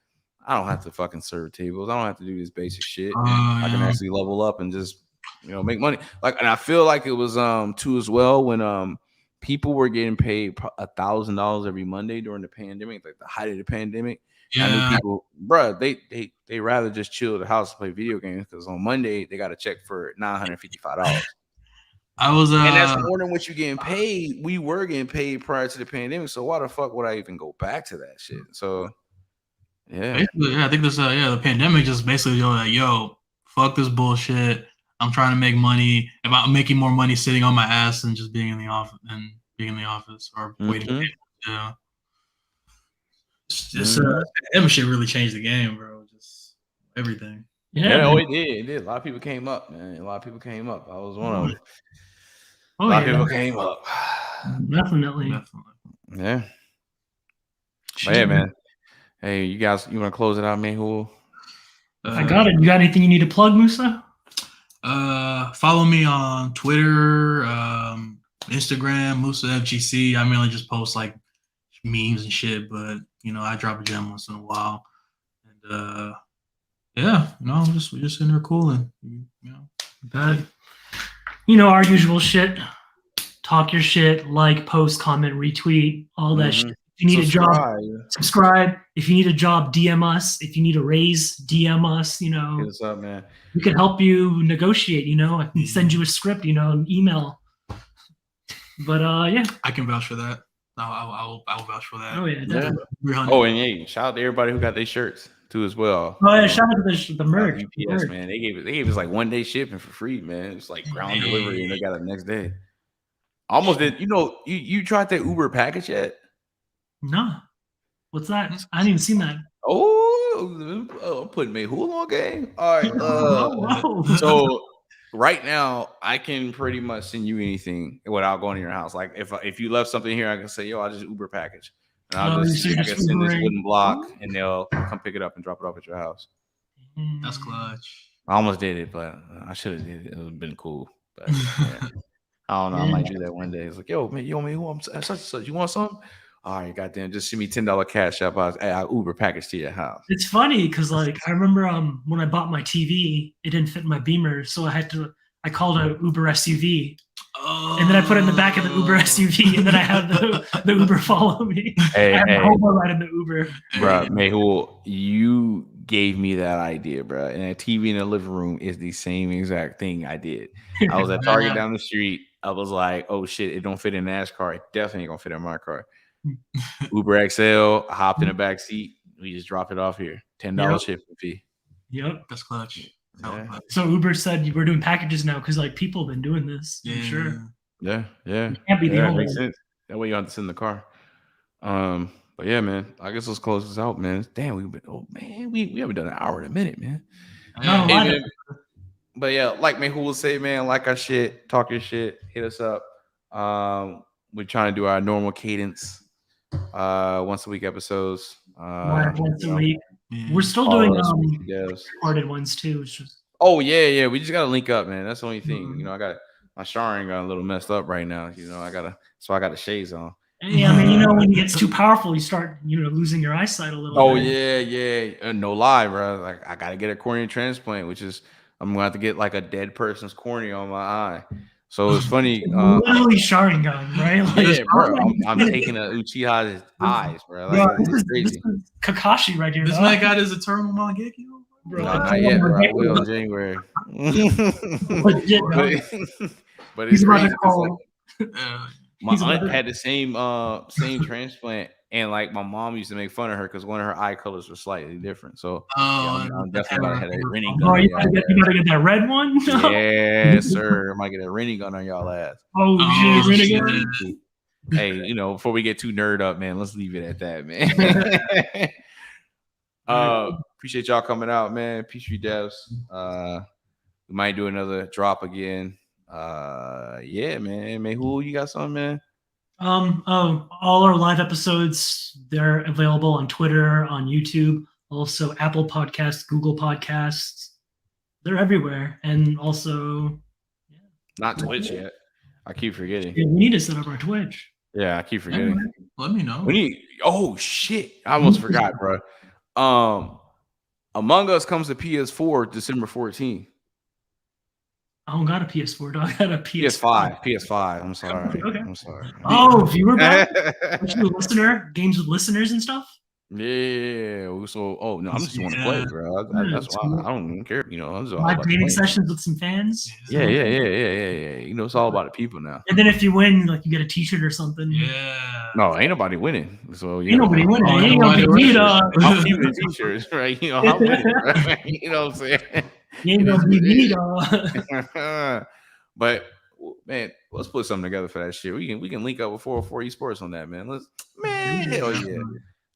I don't have to fucking serve tables. I don't have to do this basic shit. I can actually level up and just make money. Like, and I feel like it was too as well when people were getting paid $1,000 every Monday during the pandemic, like the height of the pandemic. Yeah. I knew people, bro, they rather just chill at the house and play video games because on Monday they got a check for $955. And that's more than what you're getting paid. We were getting paid prior to the pandemic, so why the fuck would I even go back to that shit? So, yeah, basically, I think this, the pandemic just basically fuck this bullshit. I'm trying to make money. If I'm making more money sitting on my ass than just being in the office or waiting. Yeah. Just that shit really changed the game, bro. Just everything. Yeah, it did. A lot of people came up, man. A lot of people came up. I was one of them. A lot of people came up. Definitely. Yeah. But yeah, man. Hey, you guys, you want to close it out, man? Who? I got it. You got anything you need to plug, Musa? Follow me on Twitter, Instagram, Musa FGC. I mainly just post like memes and shit, but I drop a gem once in a while. And we're just in there cooling. Bad. Our usual shit. Talk your shit, like, post, comment, retweet, all that shit. If you need a job, subscribe. If you need a job, DM us. If you need a raise, DM us. Hit us up, man. We can help you negotiate. I can send you a script. An email. But yeah, I can vouch for that. I'll vouch for that. Oh yeah, definitely. Oh, and hey, shout out to everybody who got their shirts too as well. Oh yeah, shout out to the merch. UPS, man. They gave us like 1 day shipping for free, man. It's like ground delivery, and they got it the next day. Almost did. You know, you tried that Uber package yet? No. What's that? I haven't even seen that. Oh, putting Mayhul on game. All right. Whoa. So right now, I can pretty much send you anything without going to your house. Like if you left something here, I can say, yo, I'll just Uber package. And I'll just send this wooden block and they'll come pick it up and drop it off at your house. That's clutch. I almost did it, but I should have did it. It would have been cool. But yeah. I don't know. I might do that one day. It's like, yo, man, who I'm such and such. You want something? All right, goddamn, just send me $10 cash up. I Uber package to your house. It's funny because like I remember when I bought my TV, it didn't fit in my Beamer, so I called a Uber SUV. And then I put it in the back of the Uber SUV, and then I had the Uber follow me. Hey, I had a hobo ride in the Uber. Bro, Mayhul, you gave me that idea, bro. And a TV in the living room is the same exact thing I did. I was at Target down the street. I was like, oh shit, it don't fit in NASCAR. It definitely ain't gonna fit in my car. Uber XL, I hopped in the back seat. We just dropped it off here. $10 shipping fee. Yep. That's clutch. Yeah. So Uber said we're doing packages now because like people have been doing this. Yeah. I'm sure. Yeah. You can't be the That only makes sense. That way you don't have to sit in the car. But yeah, man, I guess let's close this out, man. Damn, we haven't done an hour in a minute, man. No, Hey, man. But yeah, like man, who will say, man, like our shit, talk your shit, hit us up. We're trying to do our normal cadence, once a week episodes. Once a week. Yeah. We're still doing devs. recorded ones too. It's just Oh yeah. We just gotta link up, man. That's the only thing. You know, I got my showering got a little messed up right now. You know, I got the shades on. Yeah, I mean, you know, when it gets too powerful, you start, losing your eyesight a little. Oh bit. yeah. No lie, bro. Like I gotta get a cornea transplant, which is I'm gonna have to get like a dead person's cornea on my eye. So it's funny. Literally Sharingan, right? Like, yeah, bro. I'm taking a Uchiha's eyes, bro. Like, bro, this is crazy. This is Kakashi right here. This man got his eternal Mangekyo. Bro, not yet, bro. I will in January. But it's crazy. My aunt had the same transplant, and like my mom used to make fun of her because one of her eye colors was slightly different. So I'm definitely about to have a renting gun. You gotta get that red one. Yeah, sir. I might get a renting gun on y'all ass. Oh shit, renting gun. Hey, before we get too nerd up, man, let's leave it at that, man. Appreciate y'all coming out, man. Peachtree devs. We might do another drop again. Yeah, man. Who you got something, man? All our live episodes, they're available on Twitter, on YouTube, also Apple Podcasts, Google Podcasts. They're everywhere. And also not Twitch yet. I keep forgetting. Yeah, we need to set up our Twitch. Yeah, I keep forgetting. Let me know. Oh shit. I almost forgot, bro. Among Us comes to PS4 December 14th. I don't got a PS4, dog. I got a PS5. PS5. I'm sorry. Okay. I'm sorry. Oh, viewer back? Listener? Games with listeners and stuff? Yeah. So, no, I'm just want to play, bro. That's why I don't even care. I'm just live gaming sessions with some fans. Yeah. It's all about the people now. And then if you win, like you get a T-shirt or something. Yeah. No, ain't nobody winning. So ain't nobody winning. Ain't nobody winning. I'm keeping T-shirts, right? I'm winning, right? You know what I'm saying? Ain't nobody me, But man, let's put something together for that shit. We can link up with 404 Esports on that, man. Hell yeah.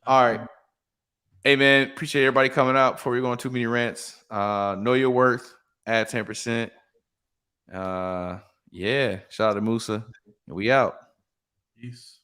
All right. Hey man, appreciate everybody coming out before we go on too many rants. Know your worth, add 10%. Yeah, shout out to Musa. We out. Peace.